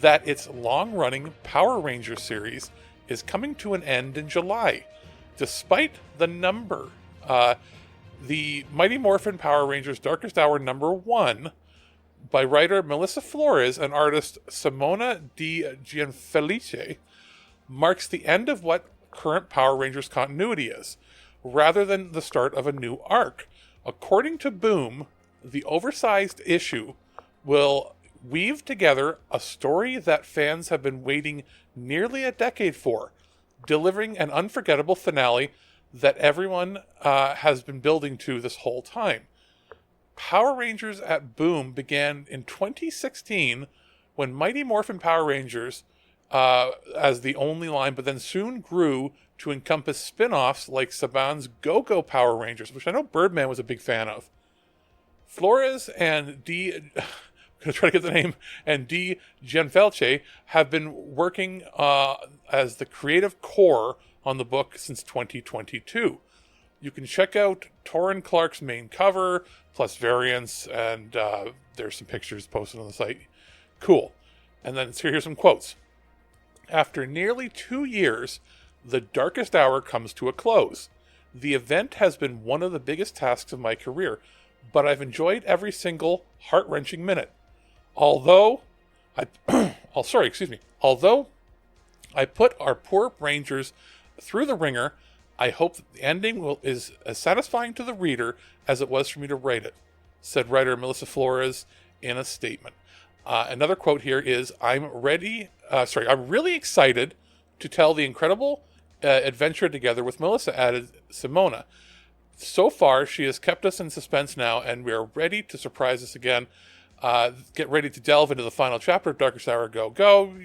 that its long-running Power Rangers series is coming to an end in July. Despite the number, the Mighty Morphin Power Rangers Darkest Hour #1 by writer Melissa Flores and artist Simona Di Gianfelice marks the end of what current Power Rangers continuity is, rather than the start of a new arc. According to Boom, the oversized issue will weave together a story that fans have been waiting nearly a decade for, delivering an unforgettable finale that everyone has been building to this whole time. Power Rangers at Boom began in 2016 when Mighty Morphin Power Rangers as the only line, but then soon grew to encompass spin-offs like Saban's Go-Go Power Rangers, which I know Birdman was a big fan of. Flores and I'm going to try to get the name, and Di Gianfelice have been working as the creative core on the book since 2022. You can check out Torrin Clark's main cover, plus variants, and there's some pictures posted on the site. Cool. And then here's some quotes. After nearly 2 years, the Darkest Hour comes to a close. The event has been one of the biggest tasks of my career, but I've enjoyed every single heart-wrenching minute. Although I put our poor Rangers through the ringer, I hope that the ending is as satisfying to the reader as it was for me to write it, said writer Melissa Flores in a statement. Another quote here is, I'm really excited to tell the incredible adventure together with Melissa, added Simona. So far, she has kept us in suspense now, and we are ready to surprise us again. Get ready to delve into the final chapter of Darkest Hour. Go.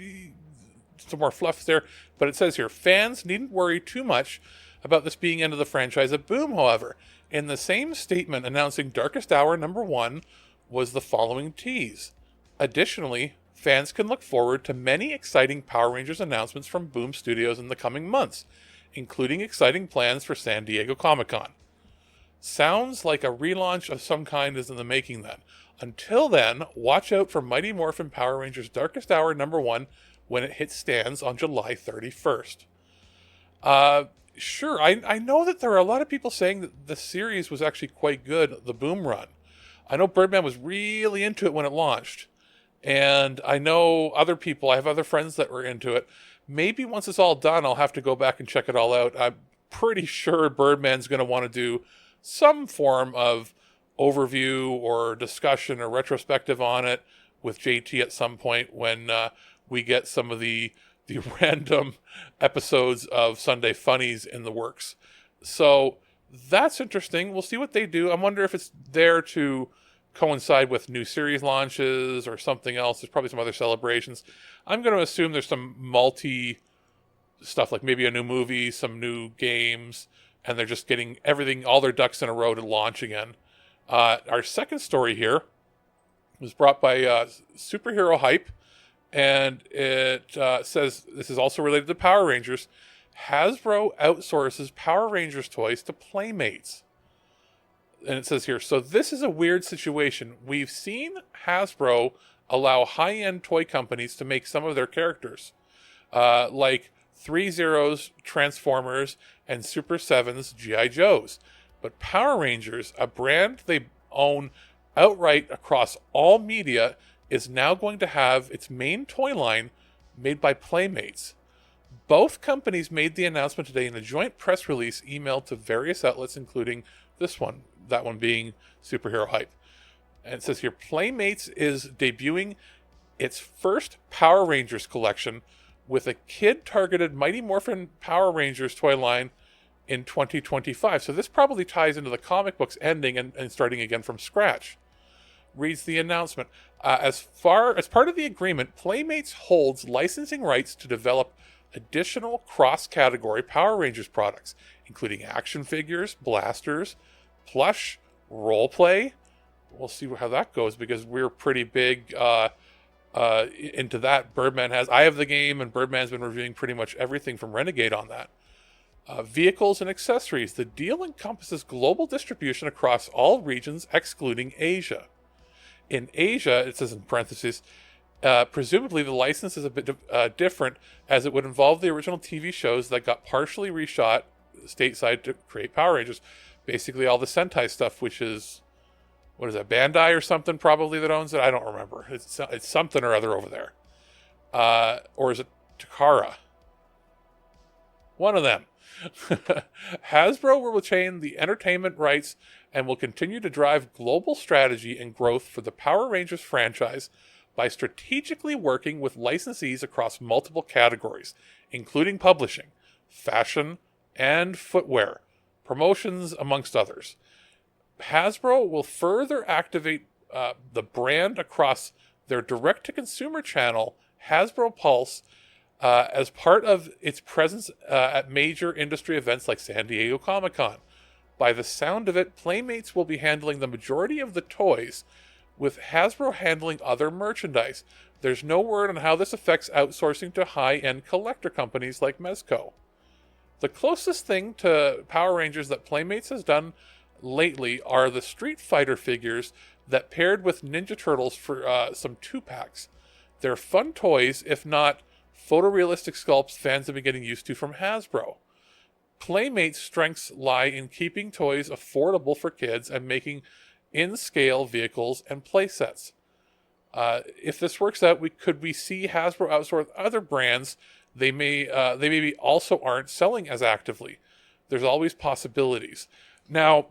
Some more fluff there. But it says here, fans needn't worry too much about this being end of the franchise at Boom, however. In the same statement announcing Darkest Hour #1 was the following tease. Additionally, fans can look forward to many exciting Power Rangers announcements from Boom Studios in the coming months, including exciting plans for San Diego Comic-Con. Sounds like a relaunch of some kind is in the making then. Until then, watch out for Mighty Morphin Power Rangers Darkest Hour #1 when it hits stands on July 31st. Sure, I know that there are a lot of people saying that the series was actually quite good, the Boom run. I know Birdman was really into it when it launched. And I know other people, I have other friends that were into it. Maybe once it's all done, I'll have to go back and check it all out. I'm pretty sure Birdman's going to want to do some form of overview or discussion or retrospective on it with JT at some point when we get some of the random episodes of Sunday Funnies in the works. So that's interesting. We'll see what they do. I wonder if it's there to coincide with new series launches or something else. There's probably some other celebrations. I'm going to assume there's some multi stuff, like maybe a new movie, some new games, and they're just getting everything, all their ducks in a row to launch again. Our second story here was brought by Superhero Hype, and it says, this is also related to Power Rangers, Hasbro outsources Power Rangers toys to Playmates. And it says here, so this is a weird situation. We've seen Hasbro allow high-end toy companies to make some of their characters, like 3-Zeros, Transformers, and Super 7's G.I. Joes. But Power Rangers, a brand they own outright across all media, is now going to have its main toy line made by Playmates. Both companies made the announcement today in a joint press release emailed to various outlets, including this one, that one being Superhero Hype. And it says here, Playmates is debuting its first Power Rangers collection with a kid-targeted Mighty Morphin Power Rangers toy line in 2025. So this probably ties into the comic books ending and starting again from scratch. Reads the announcement. As part of the agreement, Playmates holds licensing rights to develop additional cross-category Power Rangers products, including action figures, blasters, plush, roleplay. We'll see how that goes because we're pretty big into that. I have the game, and Birdman's been reviewing pretty much everything from Renegade on that. Vehicles and accessories. The deal encompasses global distribution across all regions, excluding Asia. In Asia, it says in parentheses, presumably the license is a bit different, as it would involve the original TV shows that got partially reshot stateside to create Power Rangers. Basically all the Sentai stuff, which is, what is that, Bandai or something probably that owns it? I don't remember. It's something or other over there. Or is it Takara? One of them. Hasbro will retain the entertainment rights and will continue to drive global strategy and growth for the Power Rangers franchise by strategically working with licensees across multiple categories, including publishing, fashion, and footwear, promotions, amongst others. Hasbro will further activate the brand across their direct-to-consumer channel, Hasbro Pulse, as part of its presence at major industry events like San Diego Comic-Con. By the sound of it, Playmates will be handling the majority of the toys, with Hasbro handling other merchandise. There's no word on how this affects outsourcing to high-end collector companies like Mezco. The closest thing to Power Rangers that Playmates has done lately are the Street Fighter figures that paired with Ninja Turtles for some 2-packs. They're fun toys, if not photorealistic sculpts fans have been getting used to from Hasbro. Playmates' strengths lie in keeping toys affordable for kids and making in-scale vehicles and playsets. If this works out, could we see Hasbro outsource other brands they maybe also aren't selling as actively? There's always possibilities. Now,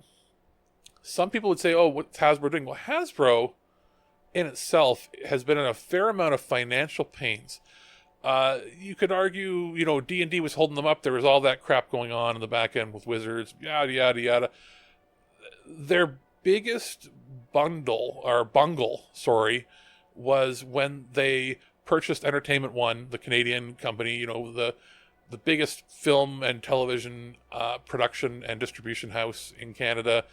some people would say, oh, what's Hasbro doing? Well, Hasbro in itself has been in a fair amount of financial pains. You could argue, D&D was holding them up. There was all that crap going on in the back end with Wizards, yada, yada, yada. Their biggest bungle, was when they purchased Entertainment One, the Canadian company, the biggest film and television production and distribution house in Canada,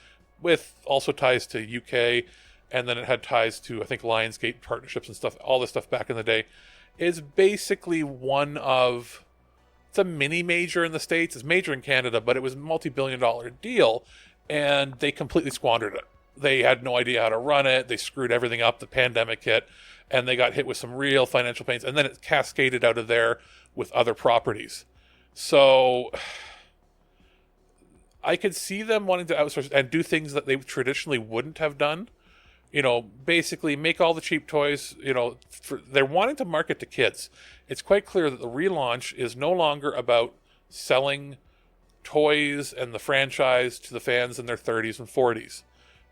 with also ties to UK. and then it had ties to, I think, Lionsgate partnerships and stuff, all this stuff back in the day, is basically it's a mini major in the States. It's major in Canada, but it was a multi-billion-dollar deal, and they completely squandered it. They had no idea how to run it. They screwed everything up. The pandemic hit, and they got hit with some real financial pains, and then it cascaded out of there with other properties. So I could see them wanting to outsource and do things that they traditionally wouldn't have done. Basically make all the cheap toys, they're wanting to market to kids. It's quite clear that the relaunch is no longer about selling toys and the franchise to the fans in their 30s and 40s,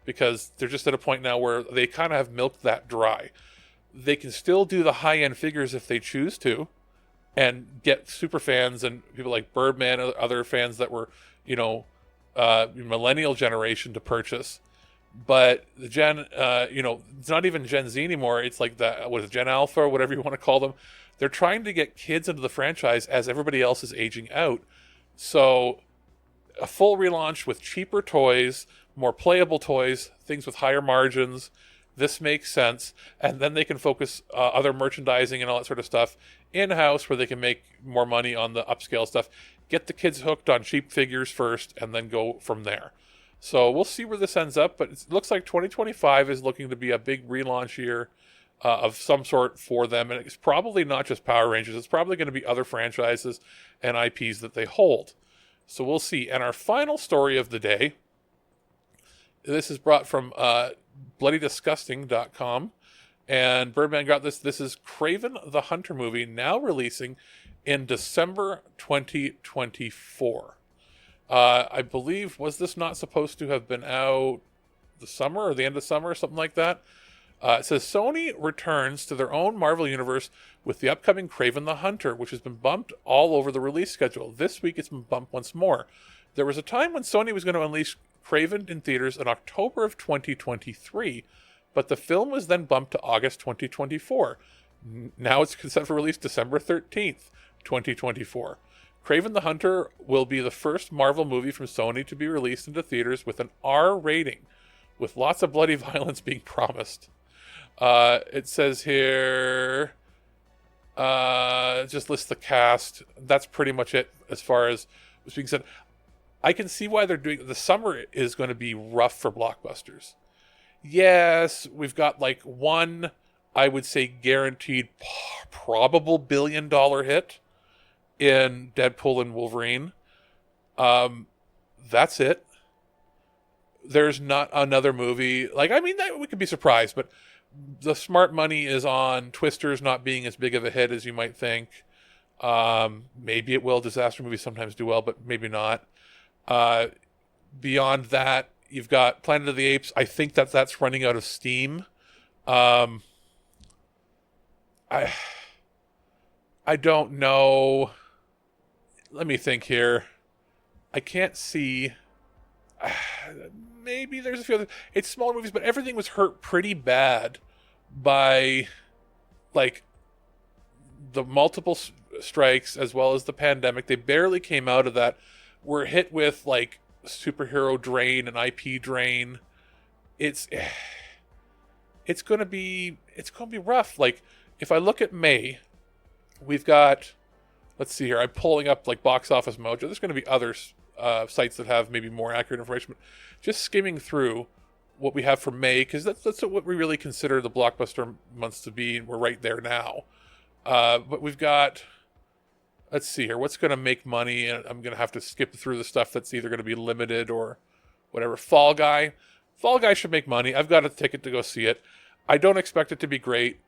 because they're just at a point now where they kind of have milked that dry. They can still do the high-end figures if they choose to, and get super fans and people like Birdman and other fans that were, millennial generation to purchase. But the it's not even Gen Z anymore. It's like Gen Alpha or whatever you want to call them. They're trying to get kids into the franchise as everybody else is aging out. So a full relaunch with cheaper toys, more playable toys, things with higher margins. This makes sense. And then they can focus other merchandising and all that sort of stuff in-house, where they can make more money on the upscale stuff. Get the kids hooked on cheap figures first and then go from there. So we'll see where this ends up, but it looks like 2025 is looking to be a big relaunch year of some sort for them. And it's probably not just Power Rangers. It's probably going to be other franchises and IPs that they hold. So we'll see. And our final story of the day, this is brought from bloodydisgusting.com. And Birdman got this. This is Kraven the Hunter movie, now releasing in December 2024. I believe, was this not supposed to have been out the summer or the end of summer or something like that? It says Sony returns to their own Marvel universe with the upcoming Kraven the Hunter, which has been bumped all over the release schedule. This week it's been bumped once more. There was a time when Sony was going to unleash Kraven in theaters in October of 2023, but the film was then bumped to August 2024. Now it's set for release December 13th, 2024. Kraven the Hunter will be the first Marvel movie from Sony to be released into theaters with an R rating, with lots of bloody violence being promised. It says here, just lists the cast. That's pretty much it as far as what's being said. I can see why they're doing the summer is going to be rough for blockbusters. Yes, we've got like one, I would say, guaranteed probable $1 billion hit in Deadpool and Wolverine. That's it. There's not another movie. We could be surprised, but the smart money is on Twisters not being as big of a hit as you might think. Maybe it will. Disaster movies sometimes do well, but maybe not. Beyond that, you've got Planet of the Apes. I think that's running out of steam. I don't know. Let me think here. I can't see. Maybe there's a few other. It's smaller movies, but everything was hurt pretty bad by, the multiple strikes as well as the pandemic. They barely came out of that. We're hit with superhero drain and IP drain. It's gonna be rough. If I look at May, we've got. Let's see here. I'm pulling up Box Office Mojo. There's going to be other sites that have maybe more accurate information. But just skimming through what we have for May, because that's what we really consider the blockbuster months to be, and we're right there now. But we've got, let's see here. What's going to make money? And I'm going to have to skip through the stuff that's either going to be limited or whatever. Fall Guy. Fall Guy should make money. I've got a ticket to go see it. I don't expect it to be great.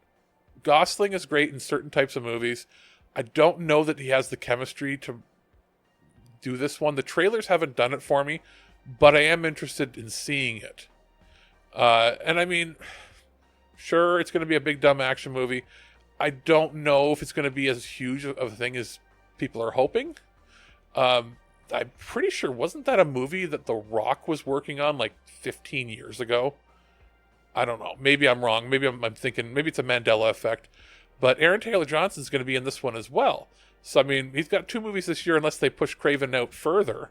Gosling is great in certain types of movies. I don't know that he has the chemistry to do this one. The trailers haven't done it for me, but I am interested in seeing it. And I mean, sure, it's going to be a big, dumb action movie. I don't know if it's going to be as huge of a thing as people are hoping. I'm pretty sure, wasn't that a movie that The Rock was working on 15 years ago? I don't know. Maybe I'm wrong. Maybe I'm thinking, maybe it's a Mandela effect. But Aaron Taylor Johnson's going to be in this one as well. So, I mean, he's got 2 movies this year unless they push Kraven out further.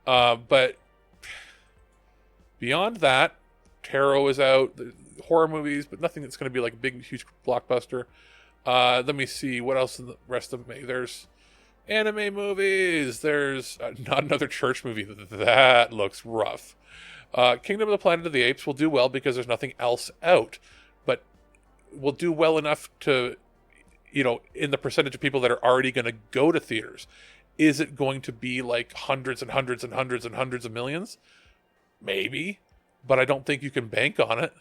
But beyond that, Tarot is out. Horror movies, but nothing that's going to be like a big, huge blockbuster. Let me see. What else in the rest of May? There's anime movies. There's not another church movie. That looks rough. Kingdom of the Planet of the Apes will do well because there's nothing else out. But will do well enough to, in the percentage of people that are already going to go to theaters. Is it going to be like hundreds and hundreds and hundreds and hundreds of millions? Maybe. But I don't think you can bank on it.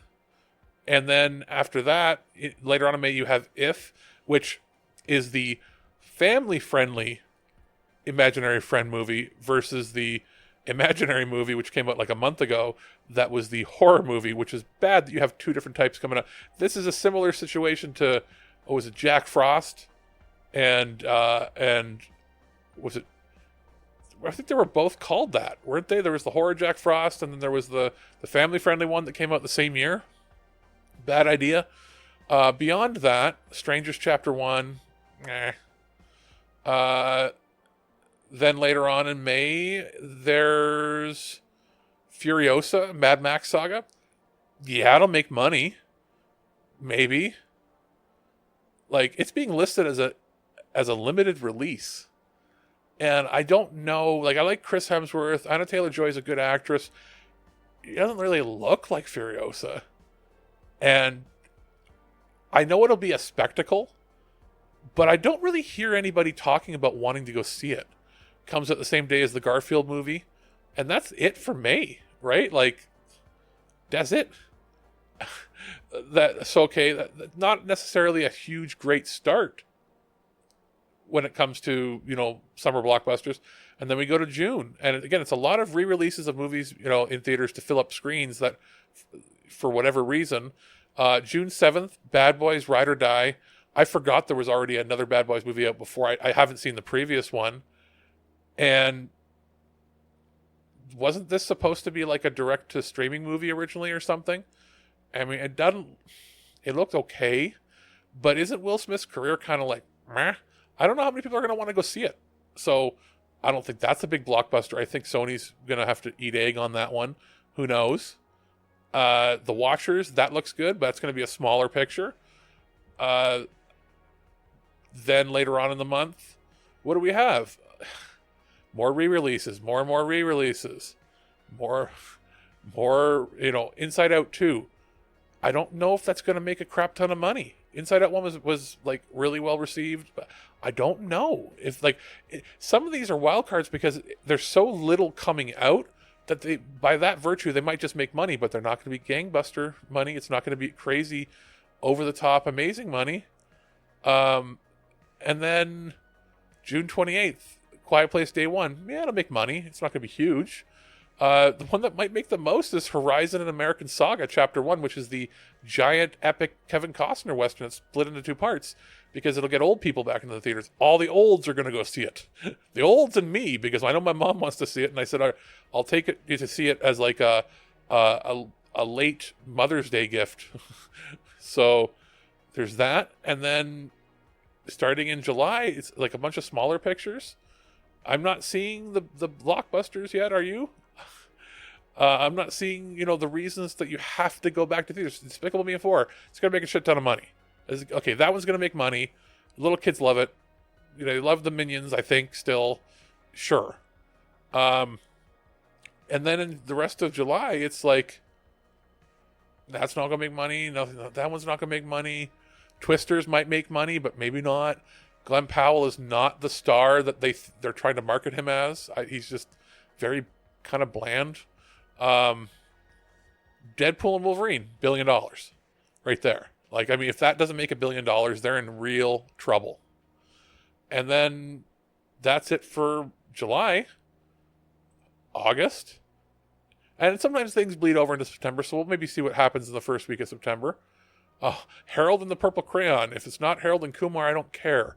And then after that, later on in May, you have If, which is the family-friendly imaginary friend movie versus the imaginary movie, which came out like a month ago, that was the horror movie, which is bad that you have two different types coming out. This is a similar situation to, was it Jack Frost? And was it, I think they were both called that, weren't they? There was the horror Jack Frost, and then there was the family-friendly one that came out the same year. Bad idea. Beyond that, Strangers Chapter 1, then later on in May, there's Furiosa, Mad Max Saga. Yeah, it'll make money. Maybe. Like, it's being listed as a limited release. And I don't know, like, I like Chris Hemsworth. Anna Taylor-Joy is a good actress. It doesn't really look like Furiosa. And I know it'll be a spectacle, but I don't really hear anybody talking about wanting to go see it. Comes out the same day as the Garfield movie. And that's it for May, right? Like, that's it. That's okay. Not necessarily a huge, great start when it comes to, summer blockbusters. And then we go to June. And again, it's a lot of re-releases of movies, in theaters to fill up screens that, for whatever reason. June 7th, Bad Boys, Ride or Die. I forgot there was already another Bad Boys movie out before. I haven't seen the previous one. And wasn't this supposed to be like a direct-to-streaming movie originally or something? I mean, it looked okay, but isn't Will Smith's career kind of like, meh? I don't know how many people are going to want to go see it. So I don't think that's a big blockbuster. I think Sony's going to have to eat egg on that one. Who knows? The Watchers, that looks good, but it's going to be a smaller picture. Then later on in the month, what do we have? More re-releases, more and more re-releases. More, Inside Out 2. I don't know if that's going to make a crap ton of money. Inside Out 1 was like really well received, but I don't know if some of these are wild cards because there's so little coming out that by that virtue, they might just make money, but they're not going to be gangbuster money. It's not going to be crazy, over the top, amazing money. And then June 28th, Quiet Place Day 1. Yeah, it'll make money. It's not going to be huge. The one that might make the most is Horizon and American Saga Chapter 1, which is the giant epic Kevin Costner Western that's split into two parts because it'll get old people back into the theaters. All the olds are going to go see it. The olds and me, because I know my mom wants to see it, and I said, I'll take it to see it as like a late Mother's Day gift. So there's that. And then starting in July, it's like a bunch of smaller pictures. I'm not seeing the blockbusters yet, are you? I'm not seeing, the reasons that you have to go back to theaters. Despicable Me 4, it's going to make a shit ton of money. Okay, that one's going to make money. Little kids love it. They love the Minions, I think, still. Sure. And then in the rest of July, it's like, that's not going to make money. Nothing. That one's not going to make money. Twisters might make money, but maybe not. Glenn Powell is not the star that they're trying to market him as. He's just very kind of bland. Deadpool and Wolverine, $1 billion. Right there. Like, I mean, if that doesn't make $1 billion, they're in real trouble. And then that's it for July. August. And sometimes things bleed over into September, so we'll maybe see what happens in the first week of September. Harold and the Purple Crayon. If it's not Harold and Kumar, I don't care.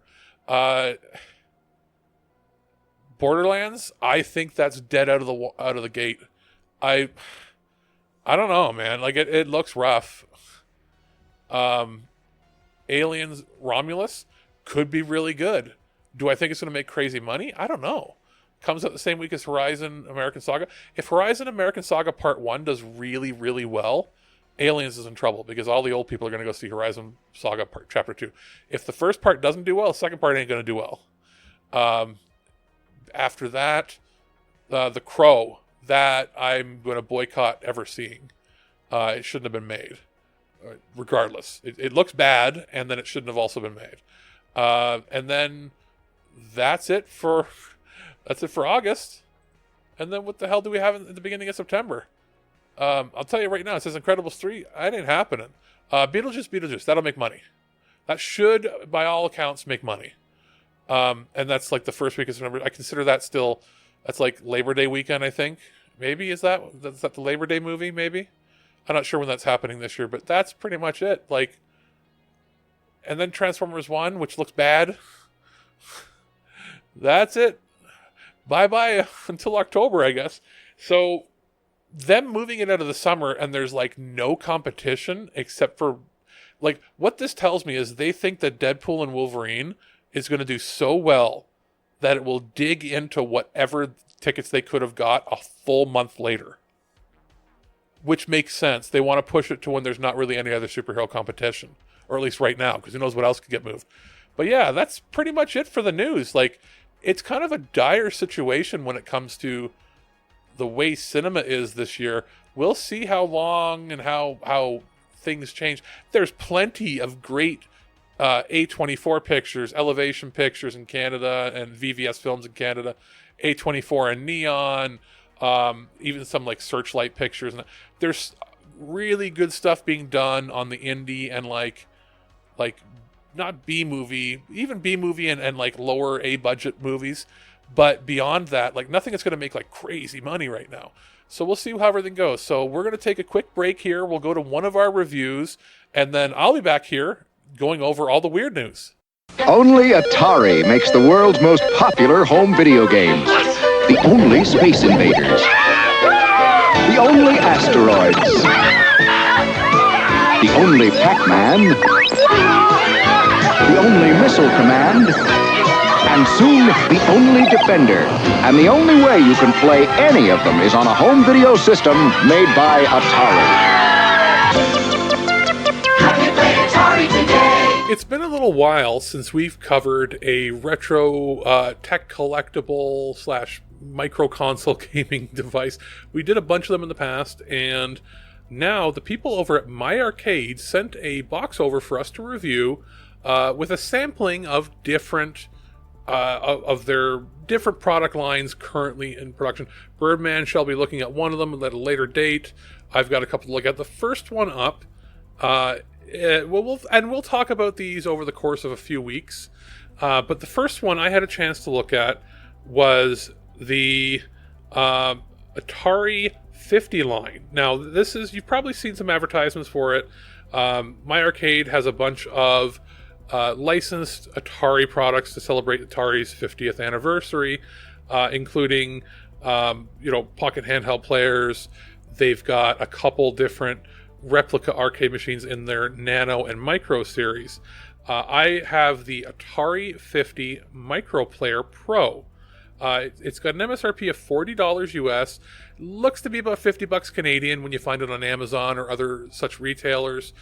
Borderlands, I think that's dead out of the gate. I don't know, man. Like, it looks rough. Aliens Romulus could be really good. Do I think it's going to make crazy money? I don't know. comes out the same week as Horizon American Saga. If Horizon American Saga Part 1 does really, really well, Aliens is in trouble because all the old people are going to go see Horizon Saga Chapter 2. If the first part doesn't do well, the second part ain't going to do well. After that, The Crow, that I'm going to boycott ever seeing. It shouldn't have been made. Regardless. It looks bad, and then it shouldn't have also been made. And then that's it for August. And then what the hell do we have in the beginning of September? I'll tell you right now, it says Incredibles 3. That ain't happening. Beetlejuice. That'll make money. That should, by all accounts, make money. And that's like the first week of September. I consider that still, that's like Labor Day weekend, I think. Maybe is that the Labor Day movie, maybe? I'm not sure when that's happening this year, but that's pretty much it. Like, and then Transformers 1, which looks bad. That's it. Bye-bye until October, I guess. So them moving it out of the summer and there's like no competition except for, like, what this tells me is they think that Deadpool and Wolverine is going to do so well that it will dig into whatever tickets they could have got a full month later. Which makes sense. They want to push it to when there's not really any other superhero competition. Or at least right now, because who knows what else could get moved. But yeah, that's pretty much it for the news. Like, it's kind of a dire situation when it comes to the way cinema is this year. We'll see how long and how things change. There's plenty of great A24 pictures, Elevation Pictures in Canada, and VVS Films in Canada, A24 and Neon, even some like Searchlight Pictures. There's really good stuff being done on the indie and like not B-movie, even B-movie and like lower A-budget movies. But beyond that, like nothing is going to make like crazy money right now. So we'll see how everything goes. So we're going to take a quick break here. We'll go to one of our reviews, and then I'll be back here going over all the weird news. Only Atari makes the world's most popular home video games. The only Space Invaders. The only Asteroids. The only Pac-Man. The only Missile Command. And soon, the only Defender. And the only way you can play any of them is on a home video system made by Atari. It's been a little while since we've covered a retro tech collectible / micro console gaming device. We did a bunch of them in the past, and now the people over at My Arcade sent a box over for us to review with a sampling of different of their different product lines currently in production. Birdman shall be looking at one of them at a later date. I've got a couple to look at. The first one up, we'll talk about these over the course of a few weeks. But the first one I had a chance to look at was the Atari 50 line. Now, this is, you've probably seen some advertisements for it. My Arcade has a bunch of licensed Atari products to celebrate Atari's 50th anniversary, including pocket handheld players. They've got a couple different replica arcade machines in their Nano and Micro series. I have the Atari 50 Micro Player Pro. It's got an MSRP of $40 US. Looks to be about $50 Canadian when you find it on Amazon or other such retailers,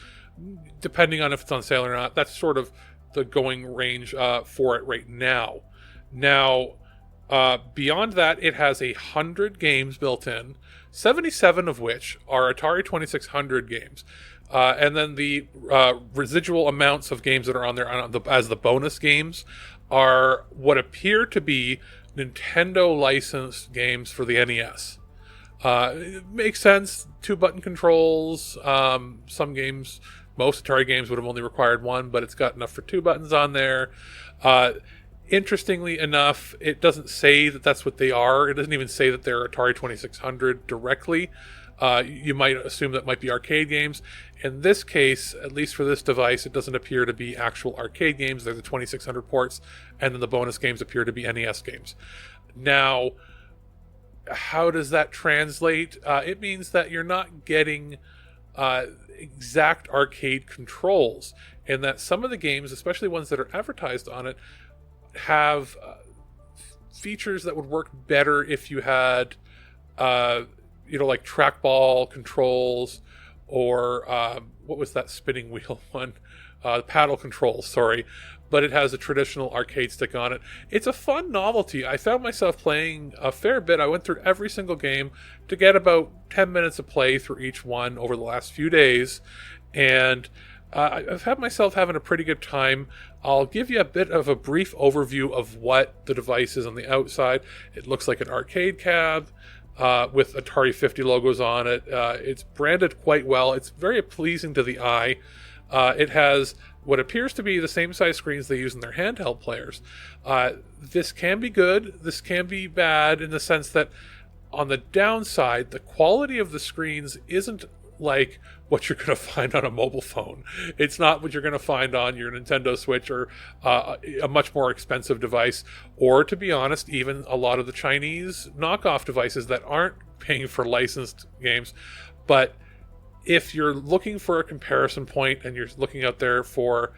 depending on if it's on sale or not. That's sort of the going range for it right now. Now, beyond that, it has 100 games built in, 77 of which are Atari 2600 games. And then the residual amounts of games that are on there as the bonus games are what appear to be Nintendo licensed games for the NES. It makes sense. 2-button controls. Some games, most Atari games would have only required 1, but it's got enough for 2 buttons on there. Interestingly enough, it doesn't say that that's what they are. It doesn't even say that they're Atari 2600 directly. You might assume that might be arcade games. In this case, at least for this device, it doesn't appear to be actual arcade games. They're the 2600 ports, and then the bonus games appear to be NES games. Now, how does that translate? It means that you're not getting exact arcade controls, and that some of the games, especially ones that are advertised on it, have features that would work better if you had, like trackball controls or what was that spinning wheel one? Paddle controls, sorry. But it has a traditional arcade stick on it. It's a fun novelty. I found myself playing a fair bit. I went through every single game to get about 10 minutes of play through each one over the last few days. And I've had myself having a pretty good time. I'll give you a bit of a brief overview of what the device is on the outside. It looks like an arcade cab with Atari 50 logos on it. It's branded quite well. It's very pleasing to the eye. It has what appears to be the same size screens they use in their handheld players. This can be good. This can be bad in the sense that on the downside, the quality of the screens isn't like what you're going to find on a mobile phone. It's not what you're going to find on your Nintendo Switch or a much more expensive device, or to be honest, even a lot of the Chinese knockoff devices that aren't paying for licensed games. But if you're looking for a comparison point and you're looking out there for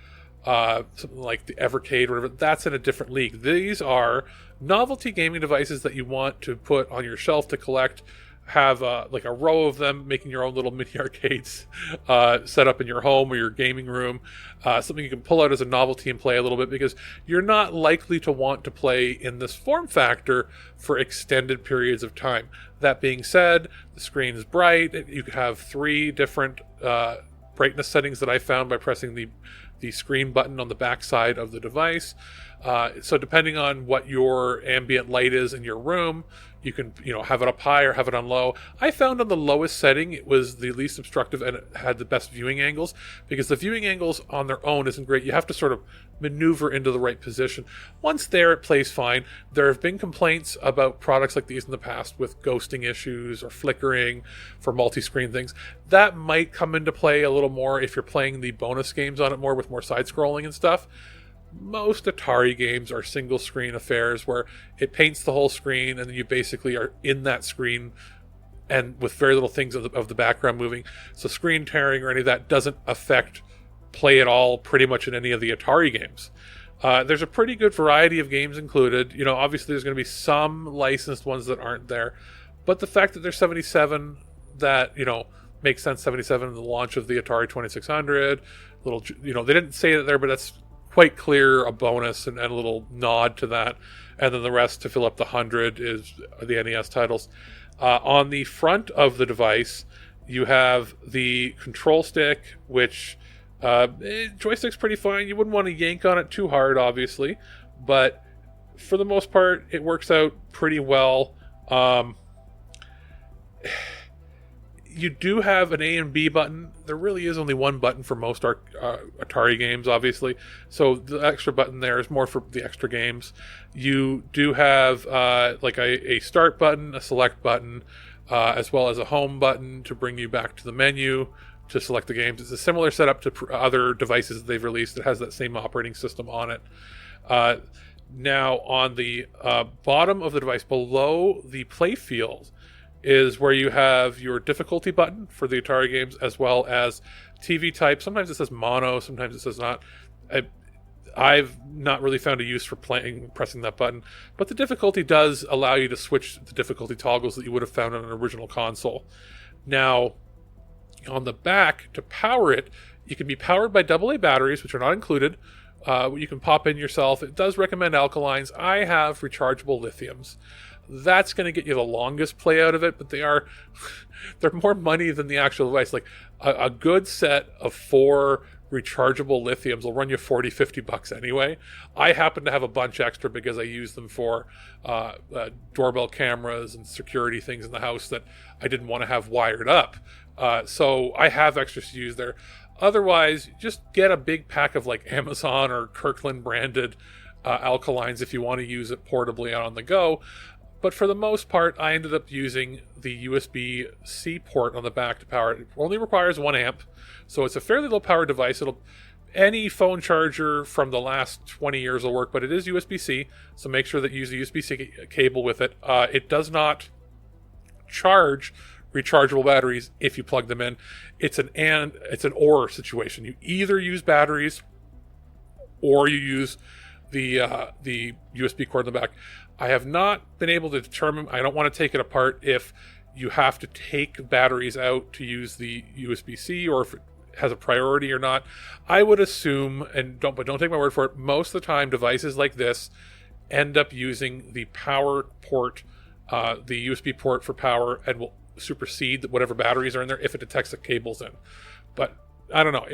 something like the Evercade or whatever, that's in a different league. These are novelty gaming devices that you want to put on your shelf to collect, have like a row of them, making your own little mini arcades set up in your home or your gaming room, something you can pull out as a novelty and play a little bit, because you're not likely to want to play in this form factor for extended periods of time. That being said, the screen is bright. You could have 3 different brightness settings that I found by pressing the screen button on the back side of the device. So depending on what your ambient light is in your room, you can have it up high or have it on low. I found on the lowest setting it was the least obstructive and it had the best viewing angles, because the viewing angles on their own isn't great. You have to sort of maneuver into the right position. Once there, it plays fine. There have been complaints about products like these in the past with ghosting issues or flickering for multi-screen things. That might come into play a little more if you're playing the bonus games on it more with more side-scrolling and stuff. Most Atari games are single screen affairs where it paints the whole screen and then you basically are in that screen and with very little things of the background moving. So screen tearing or any of that doesn't affect play at all pretty much in any of the Atari games. There's a pretty good variety of games included. Obviously there's going to be some licensed ones that aren't there, but the fact that there's 77 that, makes sense. 77 the launch of the Atari 2600, they didn't say that there, but that's quite clear a bonus and a little nod to that. And then the rest to fill up the 100 is the NES titles. On the front of the device, you have the control stick, which joystick's pretty fine. You wouldn't want to yank on it too hard, obviously, but for the most part, it works out pretty well. You do have an A and B button. There really is only one button for most Atari games, obviously. So the extra button there is more for the extra games. You do have like a start button, a select button, as well as a home button to bring you back to the menu to select the games. It's a similar setup to other devices that they've released. It has that same operating system on it. Now, on the bottom of the device, below the play field, is where you have your difficulty button for the Atari games, as well as TV type. Sometimes it says mono, sometimes it says not. I've not really found a use for pressing that button, but the difficulty does allow you to switch the difficulty toggles that you would have found on an original console. Now, on the back, to power it, you can be powered by AA batteries, which are not included. You can pop in yourself. It does recommend alkalines. I have rechargeable lithiums. That's going to get you the longest play out of it, but they're more money than the actual device. Like a good set of 4 rechargeable lithiums will run you $40-50 anyway. I happen to have a bunch extra because I use them for doorbell cameras and security things in the house that I didn't want to have wired up. So I have extras to use there. Otherwise, just get a big pack of like Amazon or Kirkland branded alkalines if you want to use it portably on the go. But for the most part, I ended up using the USB-C port on the back to power it. It only requires 1 amp, so it's a fairly low-power device. Any phone charger from the last 20 years will work, but it is USB-C, so make sure that you use a USB-C cable with it. It does not charge rechargeable batteries if you plug them in. It's an or situation. You either use batteries or you use the USB cord in the back. I have not been able to determine, I don't want to take it apart, if you have to take batteries out to use the USB-C or if it has a priority or not. I would assume, but don't take my word for it, most of the time devices like this end up using the power port, the USB port for power, and will supersede whatever batteries are in there if it detects the cables in. But I don't know.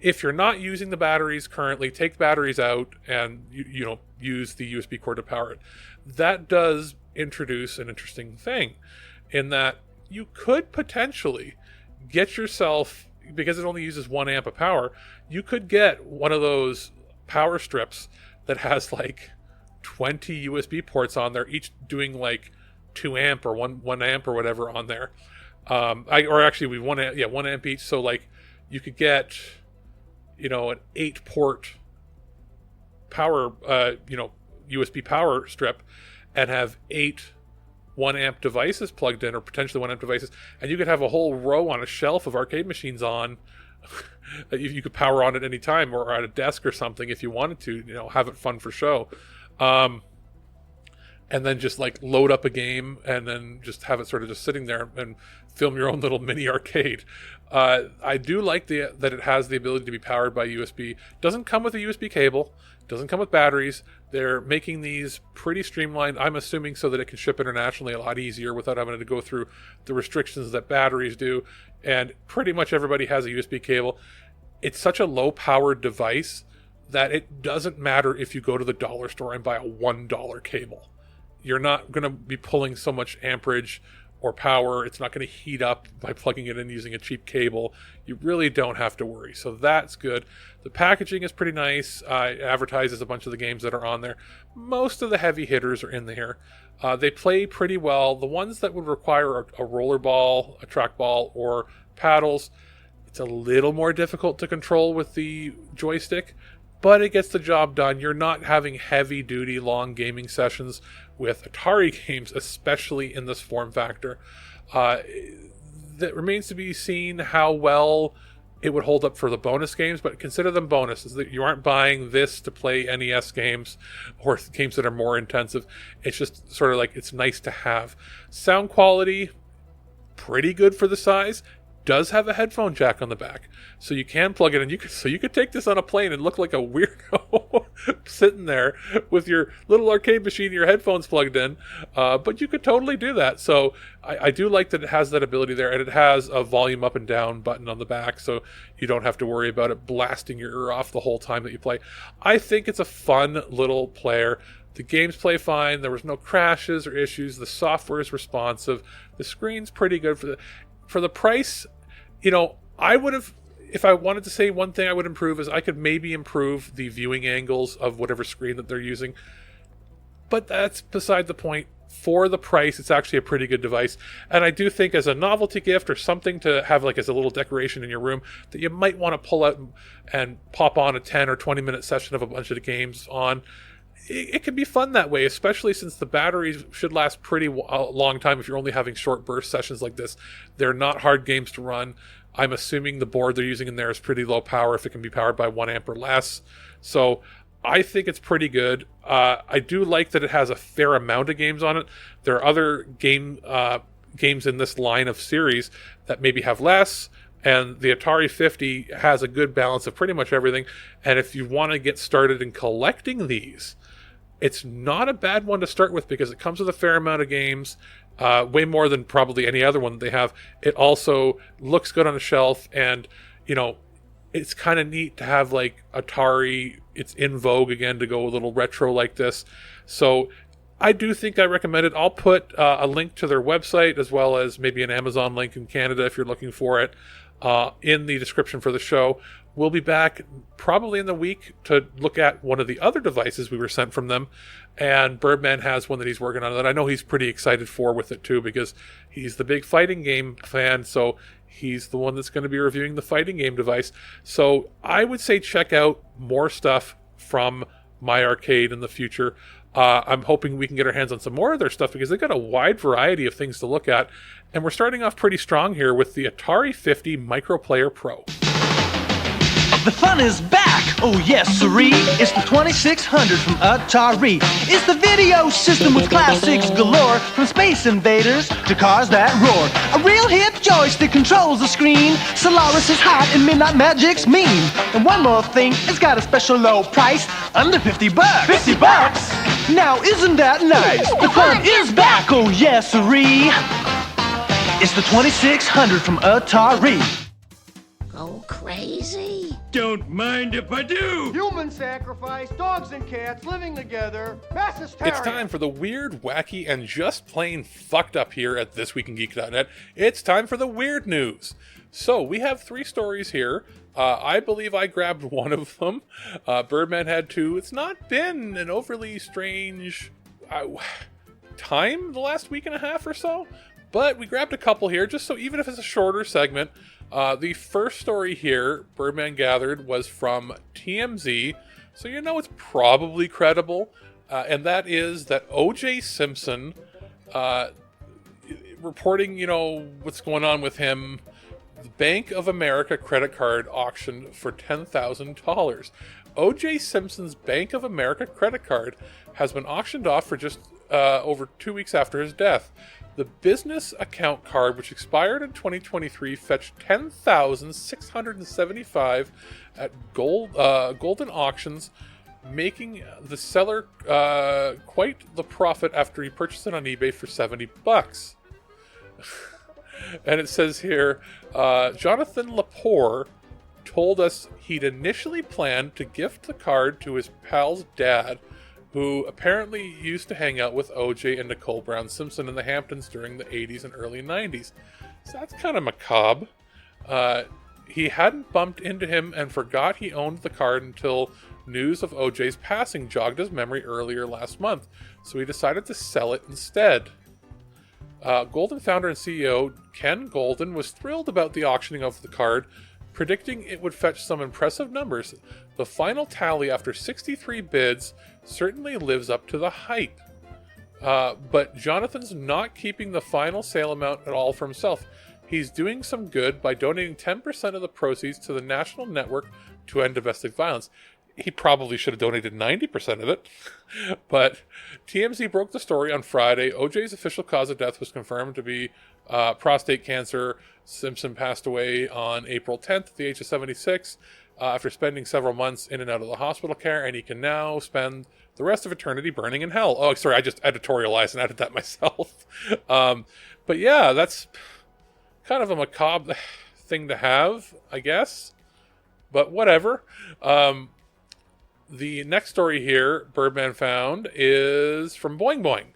If you're not using the batteries currently, take the batteries out and use the USB cord to power it. That does introduce an interesting thing in that you could potentially get yourself, because it only uses 1 amp of power, you could get one of those power strips that has like 20 USB ports on there, each doing like 2 amp or 1 amp or whatever on there. Or actually, 1 amp each. So like you could get, an 8-port power, USB power strip, and have 8 1 amp devices plugged in, or potentially 1 amp devices, and you could have a whole row on a shelf of arcade machines on. You could power on at any time, or at a desk or something if you wanted to, have it fun for show. And then just like load up a game and then just have it sort of just sitting there and film your own little mini arcade. I do like that it has the ability to be powered by USB. Doesn't come with a USB cable, doesn't come with batteries. They're making these pretty streamlined, I'm assuming, so that it can ship internationally a lot easier without having to go through the restrictions that batteries do. And pretty much everybody has a USB cable. It's such a low powered device that it doesn't matter if you go to the dollar store and buy a $1 cable. You're not going to be pulling so much amperage or power. It's not going to heat up by plugging it in using a cheap cable. You really don't have to worry. So that's good. The packaging is pretty nice. It advertises a bunch of the games that are on there. Most of the heavy hitters are in there. They play pretty well. The ones that would require a roller ball, a trackball, or paddles, it's a little more difficult to control with the joystick, but it gets the job done. You're not having heavy-duty, long gaming sessions with Atari games, especially in this form factor. That remains to be seen how well it would hold up for the bonus games, but consider them bonuses. That you aren't buying this to play NES games or games that are more intensive. It's just sort of like, it's nice to have. Sound quality, pretty good for the size. Does have a headphone jack on the back, so you can plug it in. You could take this on a plane and look like a weirdo sitting there with your little arcade machine and your headphones plugged in, but you could totally do that. So I do like that it has that ability there, and it has a volume up and down button on the back, so you don't have to worry about it blasting your ear off the whole time that you play. I think it's a fun little player. The games play fine. There was no crashes or issues. The software is responsive. The screen's pretty good for the price. I would have, if I wanted to say one thing I would improve, is I could maybe improve the viewing angles of whatever screen that they're using. But that's beside the point. For the price, it's actually a pretty good device. And I do think as a novelty gift or something to have like as a little decoration in your room, that you might want to pull out and pop on a 10 or 20 minute session of a bunch of the games on. It can be fun that way, especially since the batteries should last pretty long time if you're only having short burst sessions like this. They're not hard games to run. I'm assuming the board they're using in there is pretty low power if it can be powered by 1 amp or less. So I think it's pretty good. I do like that it has a fair amount of games on it. There are other games in this line of series that maybe have less, and the Atari 50 has a good balance of pretty much everything. And if you want to get started in collecting these, it's not a bad one to start with because it comes with a fair amount of games, way more than probably any other one that they have. It also looks good on a shelf, and it's kind of neat to have like Atari. It's in vogue again to go a little retro like this. So I do think I recommend it. I'll put a link to their website as well as maybe an Amazon link in Canada if you're looking for it in the description for the show. We'll be back probably in the week to look at one of the other devices we were sent from them. And Birdman has one that he's working on that I know he's pretty excited for with it too, because he's the big fighting game fan. So he's the one that's going to be reviewing the fighting game device. So I would say check out more stuff from My Arcade in the future. I'm hoping we can get our hands on some more of their stuff because they've got a wide variety of things to look at. And we're starting off pretty strong here with the Atari 50 Microplayer Pro. The fun is back, oh yes siree. It's the 2600 from Atari. It's the video system with classics galore. From Space Invaders to cars that roar. A real hip joystick controls the screen. Solaris is hot and Midnight Magic's mean. And one more thing, it's got a special low price. Under 50 bucks. 50 bucks? Now isn't that nice? The fun is back, oh yes siree. It's the 2600 from Atari. Go crazy? Don't mind if I do! Human sacrifice, dogs and cats living together, mass hysteria. It's time for the weird, wacky, and just plain fucked up here at ThisWeekInGeek.net. It's time for the weird news. So, we have 3 stories here. I believe I grabbed one of them. Birdman had 2. It's not been an overly strange time the last week and a half or so, but we grabbed a couple here, just so even if it's a shorter segment. The first story here, Birdman gathered, was from TMZ, so you know it's probably credible, and that is that O.J. Simpson, reporting, what's going on with him, the Bank of America credit card auctioned for $10,000. O.J. Simpson's Bank of America credit card has been auctioned off for just over 2 weeks after his death. The business account card, which expired in 2023, fetched $10,675 at Golden Auctions, making the seller quite the profit after he purchased it on eBay for $70. And it says here, Jonathan Lepore told us he'd initially planned to gift the card to his pal's dad, who apparently used to hang out with OJ and Nicole Brown Simpson in the Hamptons during the 80s and early 90s. So that's kind of macabre. He hadn't bumped into him and forgot he owned the card until news of OJ's passing jogged his memory earlier last month, so he decided to sell it instead. Golden founder and CEO Ken Golden was thrilled about the auctioning of the card, predicting it would fetch some impressive numbers. The final tally after 63 bids certainly lives up to the hype. But Jonathan's not keeping the final sale amount at all for himself. He's doing some good by donating 10% of the proceeds to the National Network to End Domestic Violence. He probably should have donated 90% of it. But TMZ broke the story on Friday. OJ's official cause of death was confirmed to be prostate cancer. Simpson passed away on April 10th at the age of 76 after spending several months in and out of the hospital care, and he can now spend the rest of eternity burning in hell. Oh, sorry, I just editorialized and added that myself. But yeah, that's kind of a macabre thing to have, I guess. But whatever. The next story here, Birdman found, is from Boing Boing.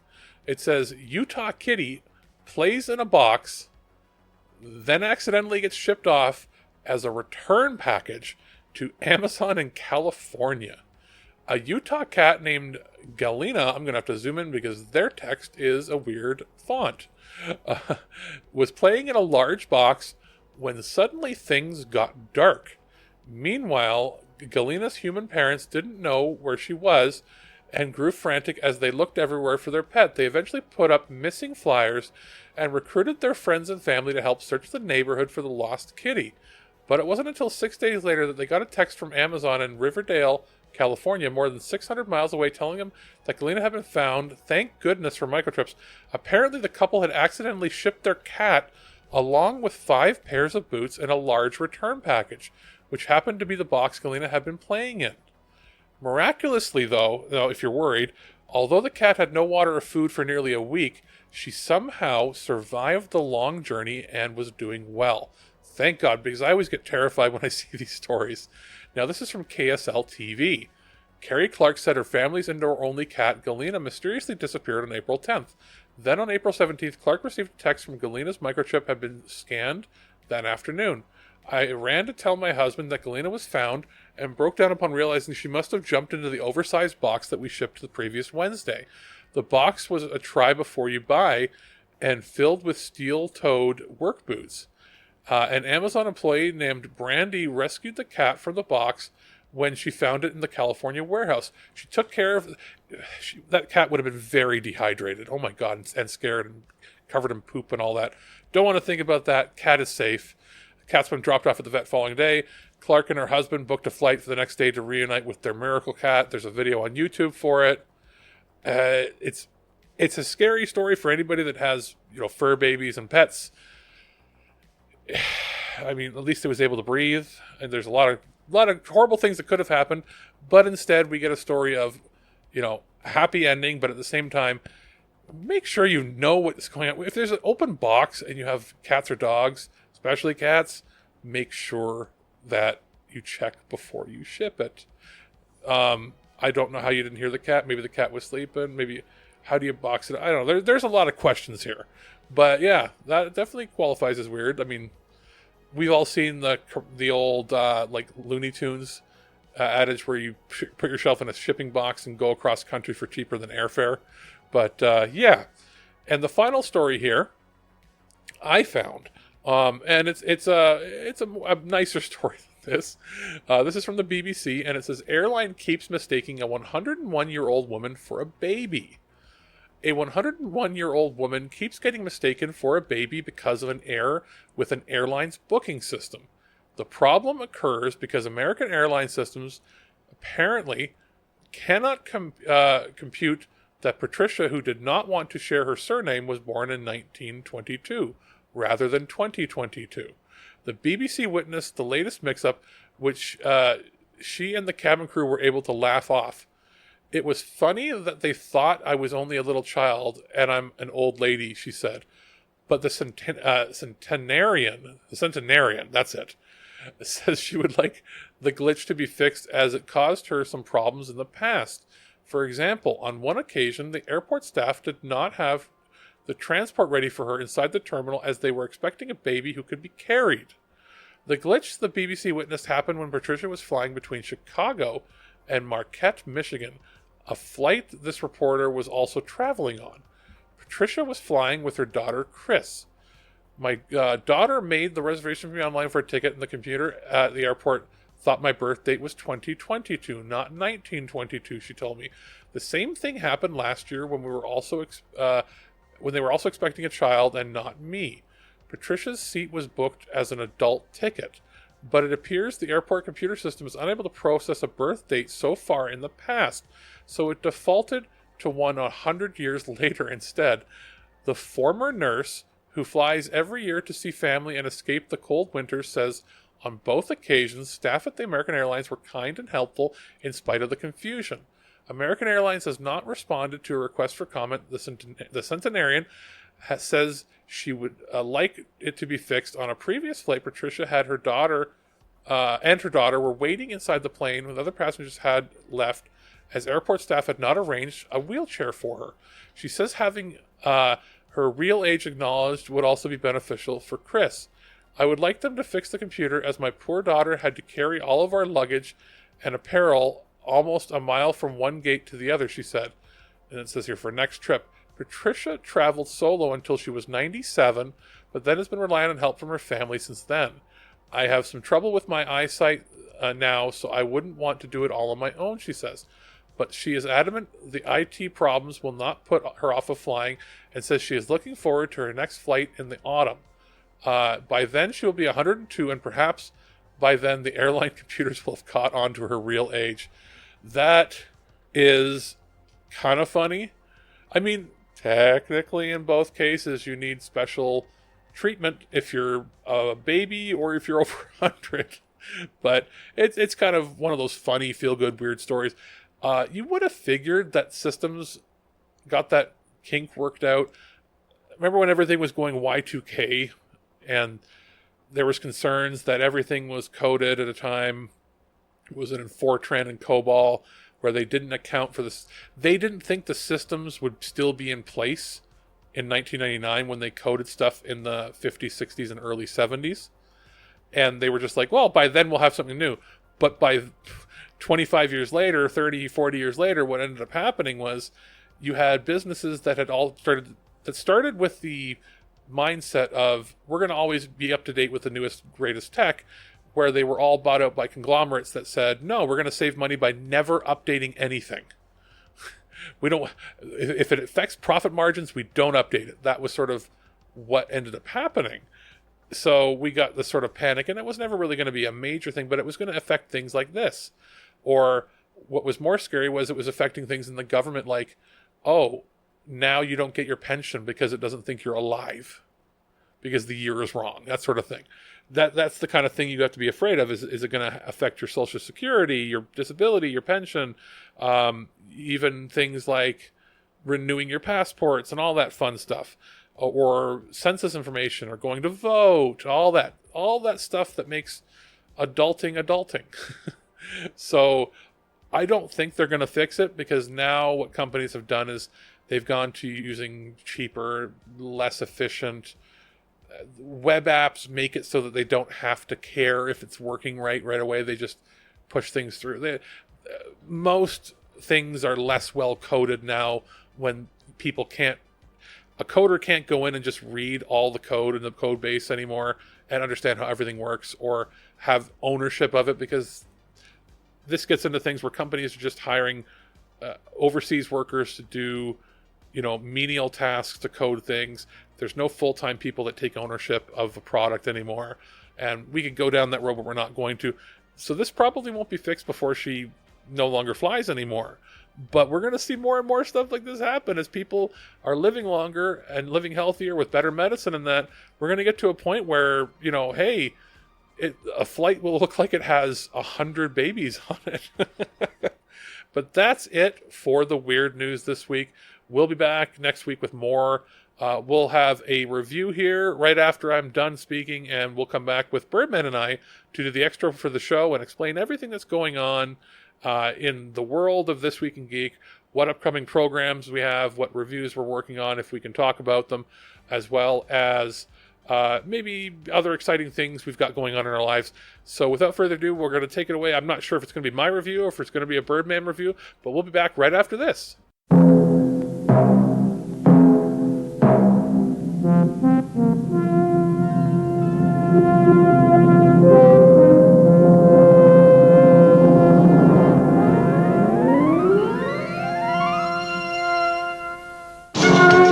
It says, Utah kitty plays in a box, then accidentally gets shipped off as a return package to Amazon in California. A Utah cat named Galena, I'm going to have to zoom in because their text is a weird font, was playing in a large box when suddenly things got dark. Meanwhile, Galena's human parents didn't know where she was and grew frantic as they looked everywhere for their pet. They eventually put up missing flyers and recruited their friends and family to help search the neighborhood for the lost kitty. But it wasn't until 6 days later that they got a text from Amazon in Riverdale, California, more than 600 miles away, telling them that Galena had been found. Thank goodness for microchips. Apparently, the couple had accidentally shipped their cat along with 5 pairs of boots and a large return package, which happened to be the box Galena had been playing in. Miraculously, though, if you're worried, although the cat had no water or food for nearly a week, she somehow survived the long journey and was doing well. Thank God, because I always get terrified when I see these stories. Now, this is from KSL TV. Carrie Clark said her family's indoor-only cat, Galena, mysteriously disappeared on April 10th. Then on April 17th, Clark received a text from Galena's microchip had been scanned that afternoon. I ran to tell my husband that Galena was found and broke down upon realizing she must have jumped into the oversized box that we shipped the previous Wednesday. The box was a try before you buy and filled with steel-toed work boots. An Amazon employee named Brandy rescued the cat from the box when she found it in the California warehouse. She took care of... that cat would have been very dehydrated. Oh my God, and scared and covered in poop and all that. Don't want to think about that. Cat is safe. Cat's been dropped off at the vet following day. Clark and her husband booked a flight for the next day to reunite with their miracle cat. There's a video on YouTube for it. It's a scary story for anybody that has, fur babies and pets. I mean, at least it was able to breathe, and there's a lot of horrible things that could have happened, but instead we get a story of, a happy ending, but at the same time, make sure you know what's going on. If there's an open box and you have cats or dogs, especially cats, make sure that you check before you ship it. I don't know how you didn't hear the cat. Maybe the cat was sleeping. Maybe how do you box it? I don't know. There's a lot of questions here, but yeah, that definitely qualifies as weird. I mean, we've all seen the old like Looney Tunes adage where you put yourself in a shipping box and go across country for cheaper than airfare. But yeah, and the final story here I found, and it's a nicer story than this. This is from the BBC, and it says airline keeps mistaking a 101-year-old woman for a baby. A 101-year-old woman keeps getting mistaken for a baby because of an error with an airline's booking system. The problem occurs because American airline systems apparently cannot compute that Patricia, who did not want to share her surname, was born in 1922 rather than 2022. The BBC witnessed the latest mix-up, which she and the cabin crew were able to laugh off. It was funny that they thought I was only a little child and I'm an old lady, she said. But the centenarian, that's it, says she would like the glitch to be fixed as it caused her some problems in the past. For example, on one occasion, the airport staff did not have the transport ready for her inside the terminal as they were expecting a baby who could be carried. The glitch the BBC witnessed happened when Patricia was flying between Chicago and Marquette, Michigan, a flight this reporter was also traveling on. Patricia was flying with her daughter, Chris. My daughter made the reservation for me online for a ticket, and the computer at the airport thought my birth date was 2022, not 1922, she told me. The same thing happened last year when we were also when they were also expecting a child and not me. Patricia's seat was booked as an adult ticket, but it appears the airport computer system is unable to process a birth date so far in the past, so it defaulted to one 100 years later instead. The former nurse, who flies every year to see family and escape the cold winters, says on both occasions, staff at the American Airlines were kind and helpful in spite of the confusion. American Airlines has not responded to a request for comment. The centenarian says she would like it to be fixed. On a previous flight, Patricia had her daughter were waiting inside the plane when other passengers had left, as airport staff had not arranged a wheelchair for her. She says having her real age acknowledged would also be beneficial for Chris. I would like them to fix the computer, as my poor daughter had to carry all of our luggage and apparel almost a mile from one gate to the other, she said. And it says here, for next trip, Patricia traveled solo until she was 97, but then has been relying on help from her family since then. I have some trouble with my eyesight now, so I wouldn't want to do it all on my own, she says. But she is adamant the IT problems will not put her off of flying, and says she is looking forward to her next flight in the autumn. By then she will be 102, and perhaps by then the airline computers will have caught on to her real age. That is kind of funny. I mean, technically in both cases you need special treatment if you're a baby or if you're over 100. But it's kind of one of those funny, feel-good, weird stories. You would have figured that systems got that kink worked out. Remember when everything was going Y2K and there was concerns that everything was coded at a time, was it in Fortran and COBOL, where they didn't account for this. They didn't think the systems would still be in place in 1999 when they coded stuff in the 50s, 60s, and early 70s. And they were just like, well, by then we'll have something new. But by 25 years later, 30, 40 years later, what ended up happening was you had businesses that started with the mindset of, we're going to always be up to date with the newest, greatest tech, where they were all bought out by conglomerates that said, no, we're going to save money by never updating anything. If it affects profit margins, we don't update it. That was sort of what ended up happening. So we got this sort of panic, and it was never really going to be a major thing, but it was going to affect things like this. Or what was more scary was it was affecting things in the government, like, oh, now you don't get your pension because it doesn't think you're alive because the year is wrong, that sort of thing. That's the kind of thing you have to be afraid of. Is it going to affect your Social Security, your disability, your pension, even things like renewing your passports and all that fun stuff, or census information, or going to vote, all that stuff that makes adulting. So I don't think they're going to fix it, because now what companies have done is they've gone to using cheaper, less efficient web apps, make it so that they don't have to care if it's working right away. They just push things through. Most things are less well coded now, when a coder can't go in and just read all the code in the code base anymore and understand how everything works or have ownership of it, because this gets into things where companies are just hiring overseas workers to do, menial tasks, to code things. There's no full-time people that take ownership of a product anymore. And we could go down that road, but we're not going to. So this probably won't be fixed before she no longer flies anymore. But we're going to see more and more stuff like this happen as people are living longer and living healthier with better medicine, and that we're going to get to a point where, hey, a flight will look like it has 100 babies on it. But that's it for the weird news this week. We'll be back next week with more. We'll have a review here right after I'm done speaking, and we'll come back with Birdman and I to do the extra for the show and explain everything that's going on in the world of This Week in Geek, what upcoming programs we have, what reviews we're working on, if we can talk about them, as well as maybe other exciting things we've got going on in our lives. So without further ado, we're going to take it away. I'm not sure if it's going to be my review or if it's going to be a Birdman review, but we'll be back right after this.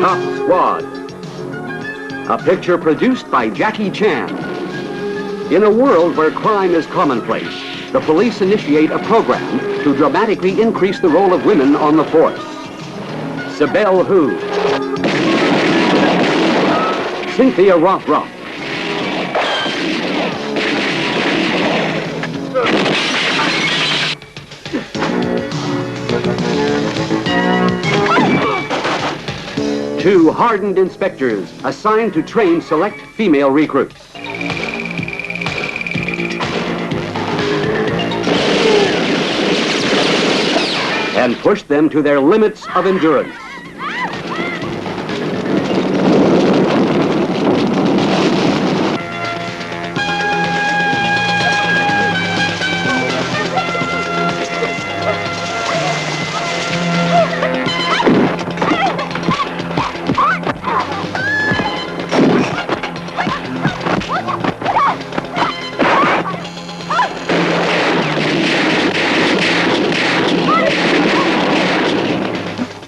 Top Squad, a picture produced by Jackie Chan. In a world where crime is commonplace, the police initiate a program to dramatically increase the role of women on the force. Sibel Hu, Cynthia Rothrock, two hardened inspectors assigned to train select female recruits. And push them to their limits of endurance.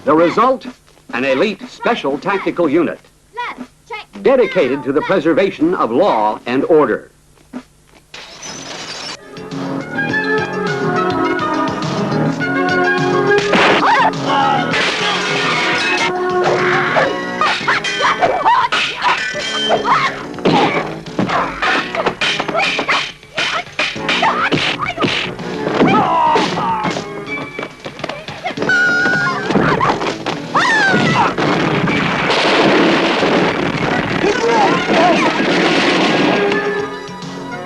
The result, an elite special tactical unit dedicated to the preservation of law and order.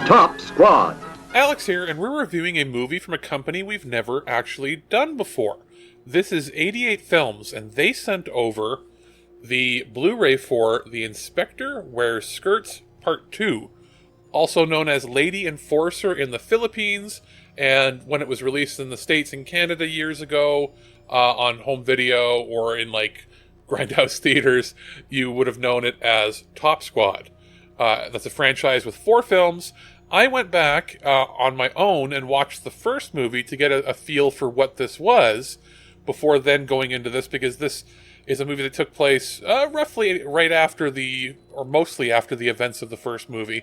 Top Squad. Alex here, and we're reviewing a movie from a company we've never actually done before. This is 88 Films, and they sent over the Blu-ray for The Inspector Wears Skirts Part 2, also known as Lady Enforcer in the Philippines, and when it was released in the States and Canada years ago on home video or in like grindhouse theaters, you would have known it as Top Squad. That's a franchise with 4 films. I went back on my own and watched the first movie to get a feel for what this was before then going into this, because this is a movie that took place roughly right after or mostly after the events of the first movie.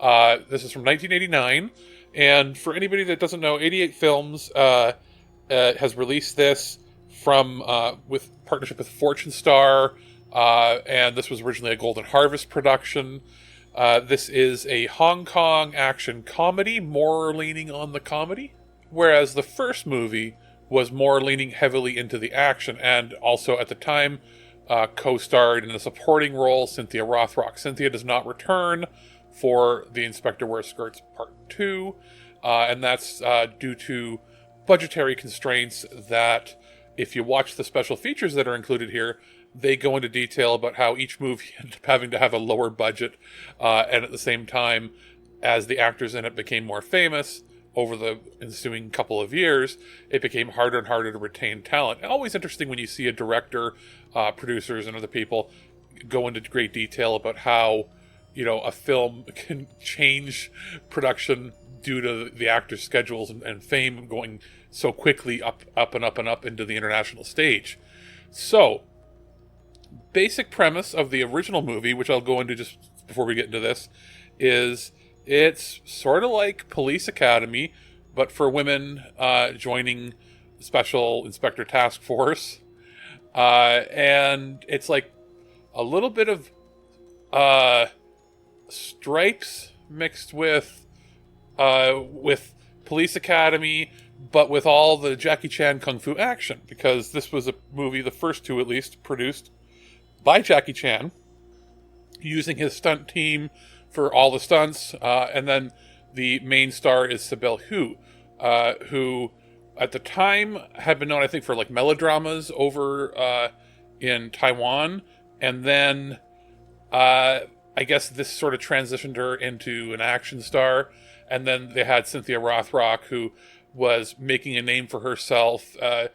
This is from 1989, and for anybody that doesn't know, 88 Films has released this with partnership with Fortune Star, and this was originally a Golden Harvest production. This is a Hong Kong action comedy, more leaning on the comedy, whereas the first movie was more leaning heavily into the action, and also at the time co-starred in a supporting role Cynthia Rothrock. Cynthia does not return for The Inspector Wears Skirts Part 2, and that's due to budgetary constraints that, if you watch the special features that are included here, they go into detail about how each movie ended up having to have a lower budget, and at the same time, as the actors in it became more famous over the ensuing couple of years, it became harder and harder to retain talent. Always interesting when you see a director, producers, and other people go into great detail about how, a film can change production due to the actors' schedules and fame going so quickly up and up and up into the international stage. So, basic premise of the original movie, which I'll go into just before we get into this, is it's sort of like Police Academy, but for women joining Special Inspector Task Force. And it's like a little bit of Stripes mixed with Police Academy, but with all the Jackie Chan Kung Fu action, because this was a movie, the first two at least, produced by Jackie Chan, using his stunt team for all the stunts, and then the main star is Sibel Hu, who at the time had been known, I think, for like melodramas over in Taiwan, and then I guess this sort of transitioned her into an action star, and then they had Cynthia Rothrock, who was making a name for herself I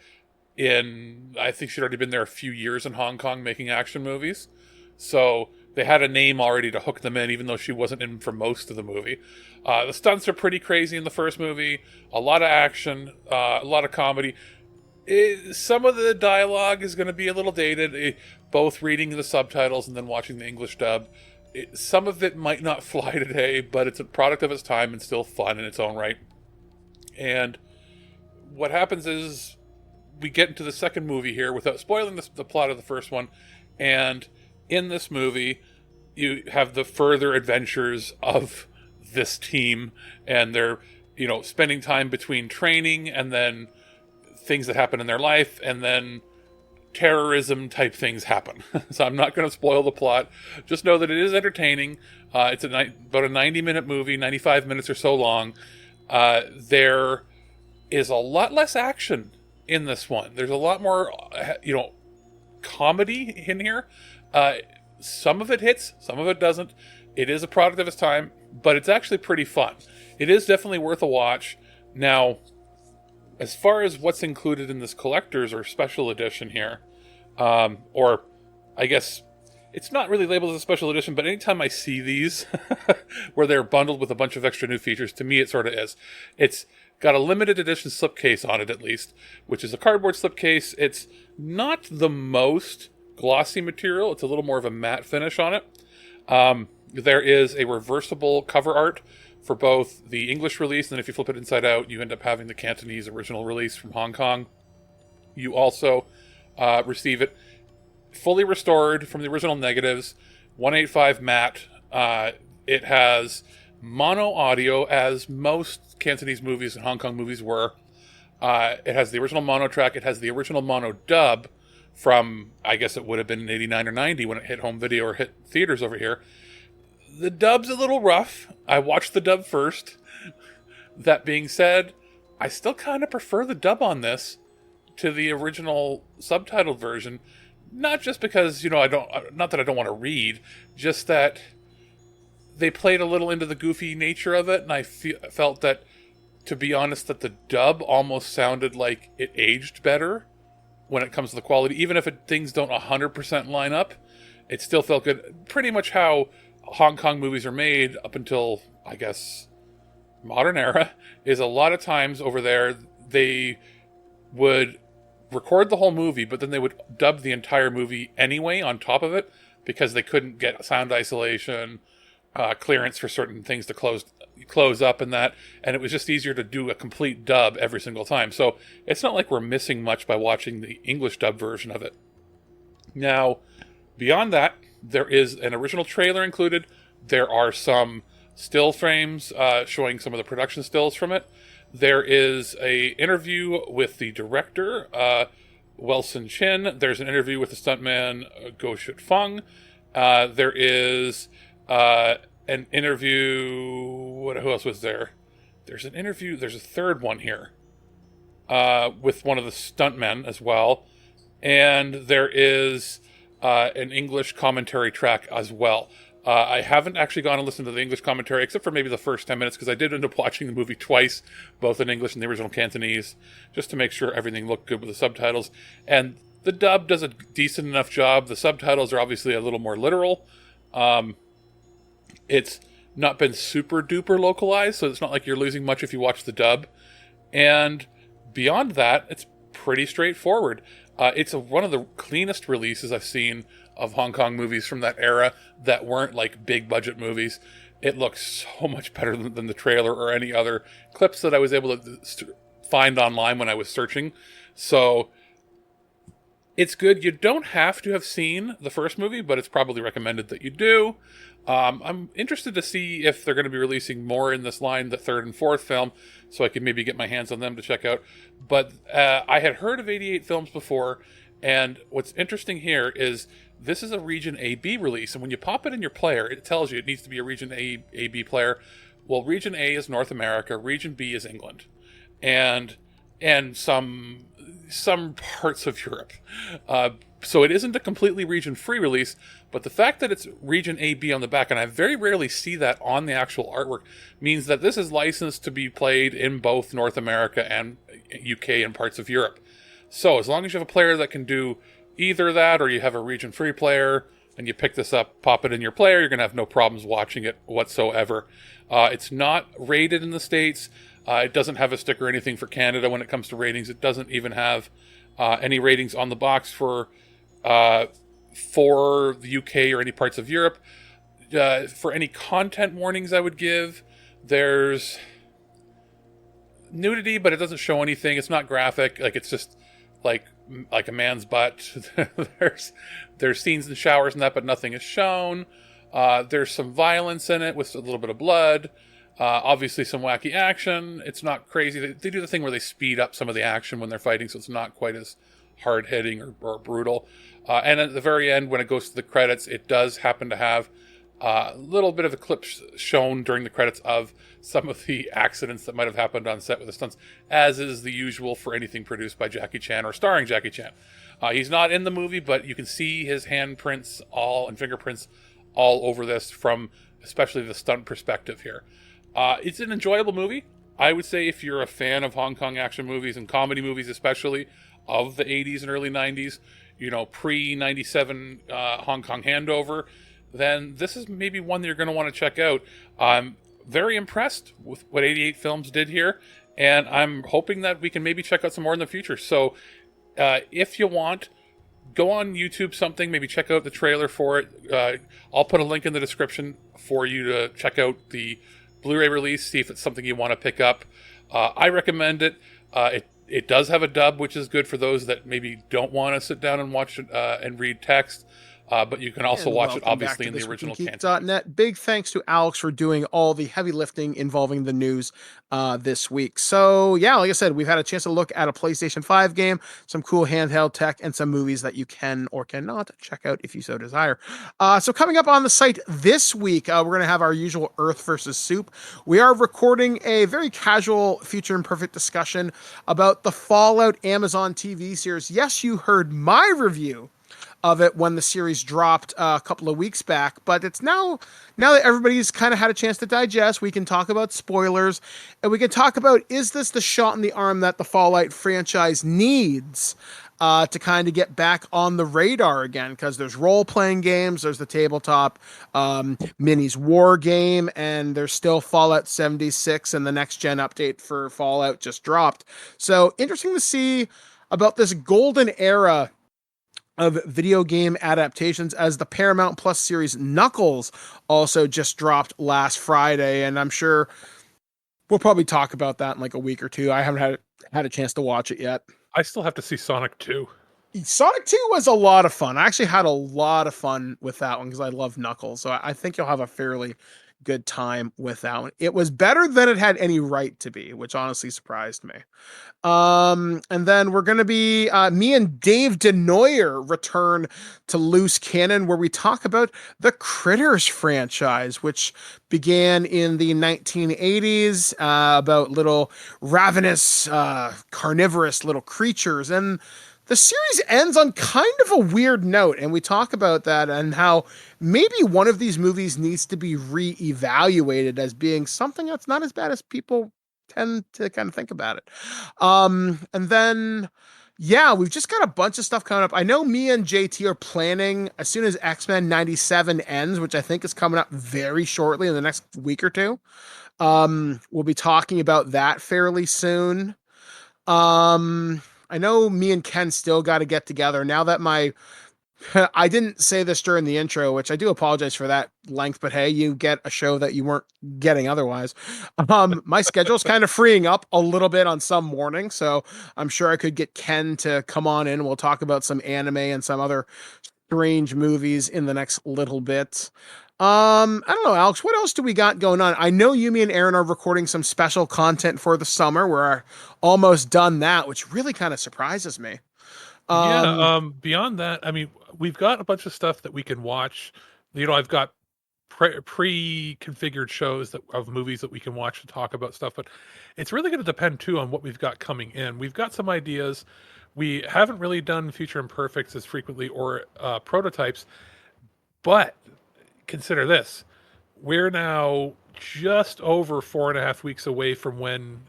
think she'd already been there a few years in Hong Kong making action movies, so they had a name already to hook them in, even though she wasn't in for most of the movie. The stunts are pretty crazy in the first movie. A lot of action, a lot of comedy. Some of the dialogue is going to be a little dated, both reading the subtitles and then watching the English dub. Some of it might not fly today, but it's a product of its time and still fun in its own right. And what happens is we get into the second movie here without spoiling the plot of the first one, and in this movie, you have the further adventures of this team, and they're, spending time between training and then things that happen in their life, and then terrorism type things happen. So I'm not going to spoil the plot. Just know that it is entertaining. It's about a 90-minute movie, 95 minutes or so long. There is a lot less action in this one. There's a lot more, comedy in here. Some of it hits, some of it doesn't. It is a product of its time, but it's actually pretty fun. It is definitely worth a watch. Now, as far as what's included in this collector's or special edition here, or I guess it's not really labeled as a special edition, but anytime I see these where they're bundled with a bunch of extra new features, to me it sort of is. It's got a limited edition slipcase on it, at least, which is a cardboard slipcase. It's not the most glossy material. It's a little more of a matte finish on it. There is a reversible cover art for both the English release, and if you flip it inside out, you end up having the Cantonese original release from Hong Kong. You also receive it fully restored from the original negatives, 185 matte. It has mono audio, as most Cantonese movies and Hong Kong movies were. It has the original mono track. It has the original mono dub from, I guess it would have been in 89 or 90 when it hit home video or hit theaters over here. The dub's a little rough. I watched the dub first. That being said, I still kind of prefer the dub on this to the original subtitled version. Not just because, not that I don't want to read, just that they played a little into the goofy nature of it, and I felt that, to be honest, that the dub almost sounded like it aged better when it comes to the quality. Even if things don't 100% line up, it still felt good. Pretty much how Hong Kong movies are made up until, I guess, modern era, is a lot of times over there they would record the whole movie, but then they would dub the entire movie anyway on top of it because they couldn't get sound isolation, clearance for certain things to close up and that, and it was just easier to do a complete dub every single time. So it's not like we're missing much by watching the English dub version of it. Now, beyond that, there is an original trailer included. There are some still frames showing some of the production stills from it. There is a interview with the director, Wilson Chin. There's an interview with the stuntman, Go Shut Fung. There is an interview... Who else was there? There's an interview... There's a third one here with one of the stuntmen as well. And there is an English commentary track as well. I haven't actually gone and listened to the English commentary, except for maybe the first 10 minutes, because I did end up watching the movie twice, both in English and the original Cantonese, just to make sure everything looked good with the subtitles. And the dub does a decent enough job. The subtitles are obviously a little more literal. It's not been super duper localized, so it's not like you're losing much if you watch the dub. And beyond that, it's pretty straightforward. It's one of the cleanest releases I've seen of Hong Kong movies from that era that weren't like big budget movies. It looks so much better than the trailer or any other clips that I was able to find online when I was searching. So it's good. You don't have to have seen the first movie, but it's probably recommended that you do. I'm interested to see if they're going to be releasing more in this line, the third and fourth film, so I can maybe get my hands on them to check out. But I had heard of 88 films before, and what's interesting here is this is a Region A-B release, and when you pop it in your player, it tells you it needs to be a Region A-B player. Well, Region A is North America, Region B is England, and some parts of Europe. So it isn't a completely region-free release, but the fact that it's Region A-B on the back, and I very rarely see that on the actual artwork, means that this is licensed to be played in both North America and UK and parts of Europe. So as long as you have a player that can do either that, or you have a region-free player, and you pick this up, pop it in your player, you're going to have no problems watching it whatsoever. It's not rated in the States. It doesn't have a sticker or anything for Canada when it comes to ratings. It doesn't even have any ratings on the box for the UK or any parts of Europe. For any content warnings I would give, there's nudity, but it doesn't show anything. It's not graphic. Like, it's just like a man's butt. there's scenes in showers and that, but nothing is shown. There's some violence in it with a little bit of blood. Obviously some wacky action. It's not crazy. They do the thing where they speed up some of the action when they're fighting, so it's not quite as hard-hitting or brutal. And at the very end, when it goes to the credits, it does happen to have a little bit of a clip shown during the credits of some of the accidents that might have happened on set with the stunts, as is the usual for anything produced by Jackie Chan or starring Jackie Chan. He's not in the movie, but you can see his handprints and fingerprints all over this from especially the stunt perspective here. It's an enjoyable movie. I would say if you're a fan of Hong Kong action movies and comedy movies, especially of the 80s and early 90s, pre-97 Hong Kong handover, then this is maybe one that you're going to want to check out. I'm very impressed with what 88 Films did here, and I'm hoping that we can maybe check out some more in the future. So if you want, go on YouTube something, maybe check out the trailer for it. I'll put a link in the description for you to check out the Blu-ray release, see if it's something you want to pick up. I recommend it. It does have a dub, which is good for those that maybe don't want to sit down and watch it and read text. But you can also watch it, obviously, in the original Cantonese. Big thanks to Alex for doing all the heavy lifting involving the news this week. So, yeah, like I said, we've had a chance to look at a PlayStation 5 game, some cool handheld tech, and some movies that you can or cannot check out if you so desire. So coming up on the site this week, we're going to have our usual Earth versus Soup. We are recording a very casual Future Imperfect discussion about the Fallout Amazon TV series. Yes, you heard my review of it when the series dropped a couple of weeks back, but it's now that everybody's kind of had a chance to digest, we can talk about spoilers, and we can talk about, is this the shot in the arm that the Fallout franchise needs to kind of get back on the radar again? Because there's role-playing games, there's the tabletop minis war game, and there's still Fallout 76, and the next-gen update for Fallout just dropped. So interesting to see about this golden era of video game adaptations, as the Paramount Plus series Knuckles also just dropped last Friday, and I'm sure we'll probably talk about that in like a week or two. I haven't had a chance to watch it yet. I still have to see Sonic 2. Sonic 2 was a lot of fun. I actually had a lot of fun with that one because I love Knuckles. So I think you'll have a fairly good time with that one. It was better than it had any right to be, which honestly surprised me. And then we're going to be, me and Dave DeNoyer return to Loose Cannon, where we talk about the Critters franchise, which began in the 1980s, about little ravenous, carnivorous little creatures. And the series ends on kind of a weird note, and we talk about that and how maybe one of these movies needs to be re-evaluated as being something that's not as bad as people tend to kind of think about it. And then, yeah, we've just got a bunch of stuff coming up. I know me and JT are planning, as soon as X-Men 97 ends, which I think is coming up very shortly in the next week or two, we'll be talking about that fairly soon. I know me and Ken still got to get together now that I didn't say this during the intro, which I do apologize for that length, but hey, you get a show that you weren't getting otherwise. My schedule's kind of freeing up a little bit on some mornings, so I'm sure I could get Ken to come on in. We'll talk about some anime and some other strange movies in the next little bit. I don't know, Alex, what else do we got going on? I know you, me, and Aaron are recording some special content for the summer. We're almost done that, which really kind of surprises me. Beyond that, I mean, we've got a bunch of stuff that we can watch. I've got pre-configured shows of movies that we can watch and talk about stuff, but it's really going to depend too on what we've got coming in. We've got some ideas. We haven't really done Future Imperfects as frequently or prototypes, but consider this. We're now just over 4.5 weeks away from when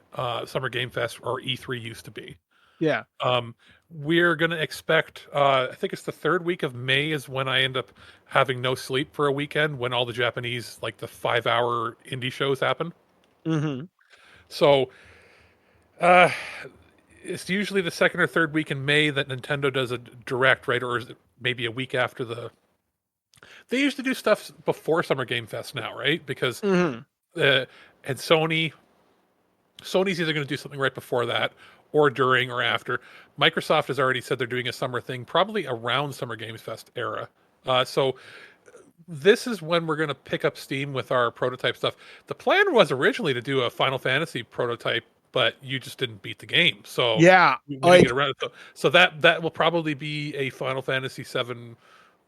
Summer Game Fest or E3 used to be. Yeah. We're going to expect, I think it's the 3rd week of May is when I end up having no sleep for a weekend, when all the Japanese, like the 5-hour indie shows happen. Mm-hmm. So it's usually the 2nd or 3rd week in May that Nintendo does a direct, right? Or is it maybe a week after they used to do stuff before Summer Game Fest now, right? Because and Sony's either going to do something right before that or during or after. Microsoft has already said they're doing a summer thing, probably around Summer Games Fest era. So this is when we're going to pick up steam with our prototype stuff. The plan was originally to do a Final Fantasy prototype, but you just didn't beat the game. So yeah, we didn't get around it. So that will probably be a Final Fantasy VII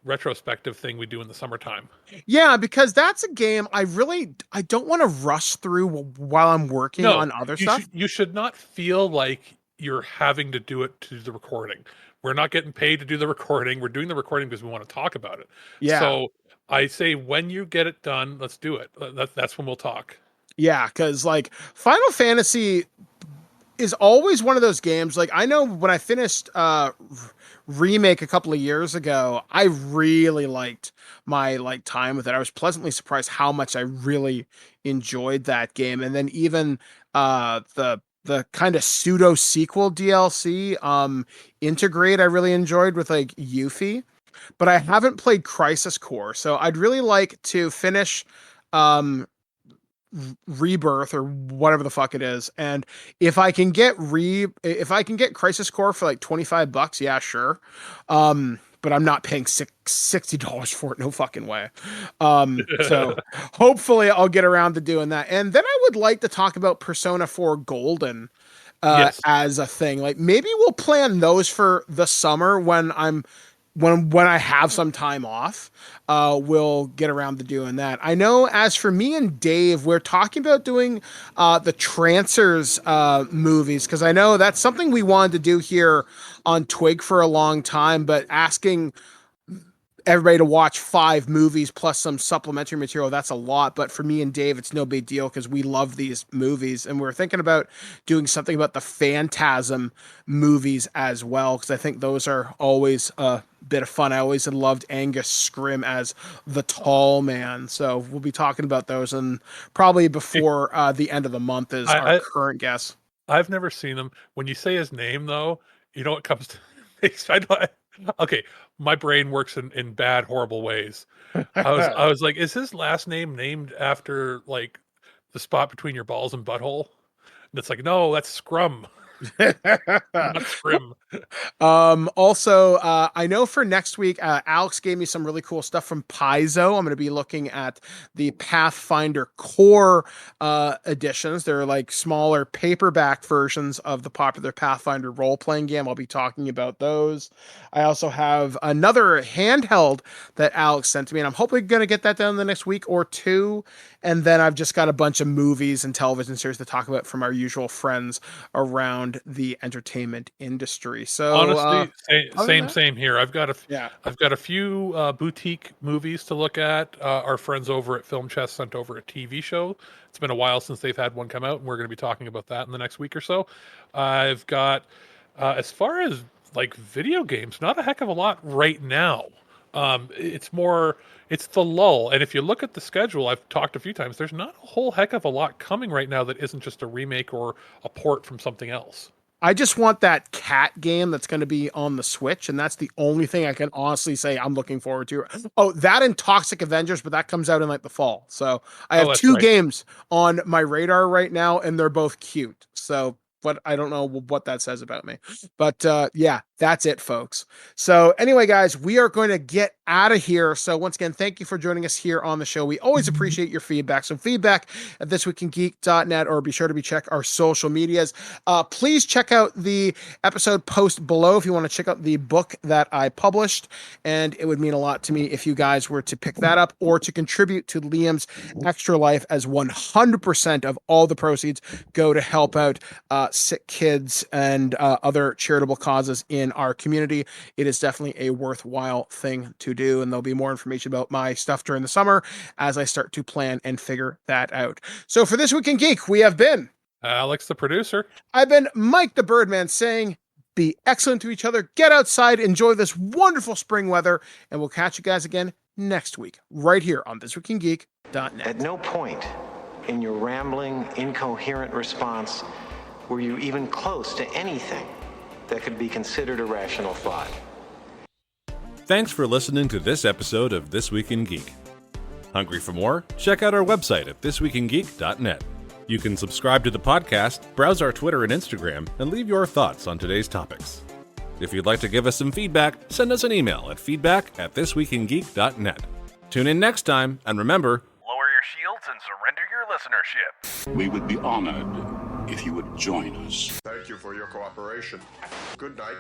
retrospective thing we do in the summertime. Yeah, because that's a game I don't want to rush through while I'm working on other stuff. You should not feel like you're having to do it to the recording. We're not getting paid to do the recording. We're doing the recording because we want to talk about it. Yeah. So I say when you get it done, let's do it. That's when we'll talk. Yeah, because like Final Fantasy is always one of those games. Like I know when I finished Remake a couple of years ago, I really liked my time with it. I was pleasantly surprised how much I really enjoyed that game. And then even the kind of pseudo sequel DLC Integrate I really enjoyed with like Yuffie, but I haven't played Crisis Core, so I'd really like to finish Rebirth or whatever the fuck it is, and if I can get Crisis Core for like $25, yeah, sure. But I'm not paying $60 for it, no fucking way. So hopefully I'll get around to doing that. And then I would like to talk about Persona 4 Golden as a thing. Like maybe we'll plan those for the summer when I have some time off. We'll get around to doing that. I know as for me and Dave, we're talking about doing the Trancers movies, because I know that's something we wanted to do here on Twig for a long time, but asking everybody to watch 5 movies plus some supplementary material, that's a lot. But for me and Dave, it's no big deal because we love these movies, and we're thinking about doing something about the Phantasm movies as well, because I think those are always a bit of fun. I always loved Angus Scrimm as the Tall Man, so we'll be talking about those, and probably before the end of the month is our current guess. I've never seen him. When you say his name, though, You know what comes to okay, my brain works in bad, horrible ways. I was like, is his last name named after like the spot between your balls and butthole? And it's like, no, that's scrum. Not scrim. Also, I know for next week, Alex gave me some really cool stuff from Paizo. I'm going to be looking at the Pathfinder Core editions. They're like smaller paperback versions of the popular Pathfinder role-playing game. I'll be talking about those. I also have another handheld that Alex sent to me, and I'm hopefully going to get that done in the next week or two. And then I've just got a bunch of movies and television series to talk about from our usual friends around the entertainment industry. So honestly, same here. I've got a few boutique movies to look at. Our friends over at Film Chest sent over a TV show. It's been a while since they've had one come out, and we're going to be talking about that in the next week or so. I've got, as far as like video games, not a heck of a lot right now. It's the lull. And if you look at the schedule, I've talked a few times, there's not a whole heck of a lot coming right now that isn't just a remake or a port from something else. I just want that cat game that's going to be on the Switch, and that's the only thing I can honestly say I'm looking forward to. Oh, that and Toxic Avengers, but that comes out in like the fall. So I have two games on my radar right now, and they're both cute. So, but I don't know what that says about me. But yeah, that's it, folks. So anyway, guys, we are going to get out of here. So once again, thank you for joining us here on the show. We always appreciate your feedback. So feedback at thisweekingeek.net, or be sure to check our social medias. Please check out the episode post below if you want to check out the book that I published. And it would mean a lot to me if you guys were to pick that up or to contribute to Liam's Extra Life, as 100% of all the proceeds go to help out sick kids and other charitable causes in our community. It is definitely a worthwhile thing to do, and there'll be more information about my stuff during the summer as I start to plan and figure that out. So for This Week in Geek, we have been Alex, the producer. I've been Mike the Birdman, saying be excellent to each other, get outside, enjoy this wonderful spring weather, and we'll catch you guys again next week right here on ThisWeekInGeek.net. At no point in your rambling, incoherent response were you even close to anything that could be considered a rational thought. Thanks for listening to this episode of This Week in Geek. Hungry for more? Check out our website at ThisWeekInGeek.net. You can subscribe to the podcast, browse our Twitter and Instagram, and leave your thoughts on today's topics. If you'd like to give us some feedback, send us an email at feedback@thisweekingeek.net. Tune in next time, and remember, Lower your shields and surrender your listenership. We would be honored if you would join us. Thank you for your cooperation. Good night.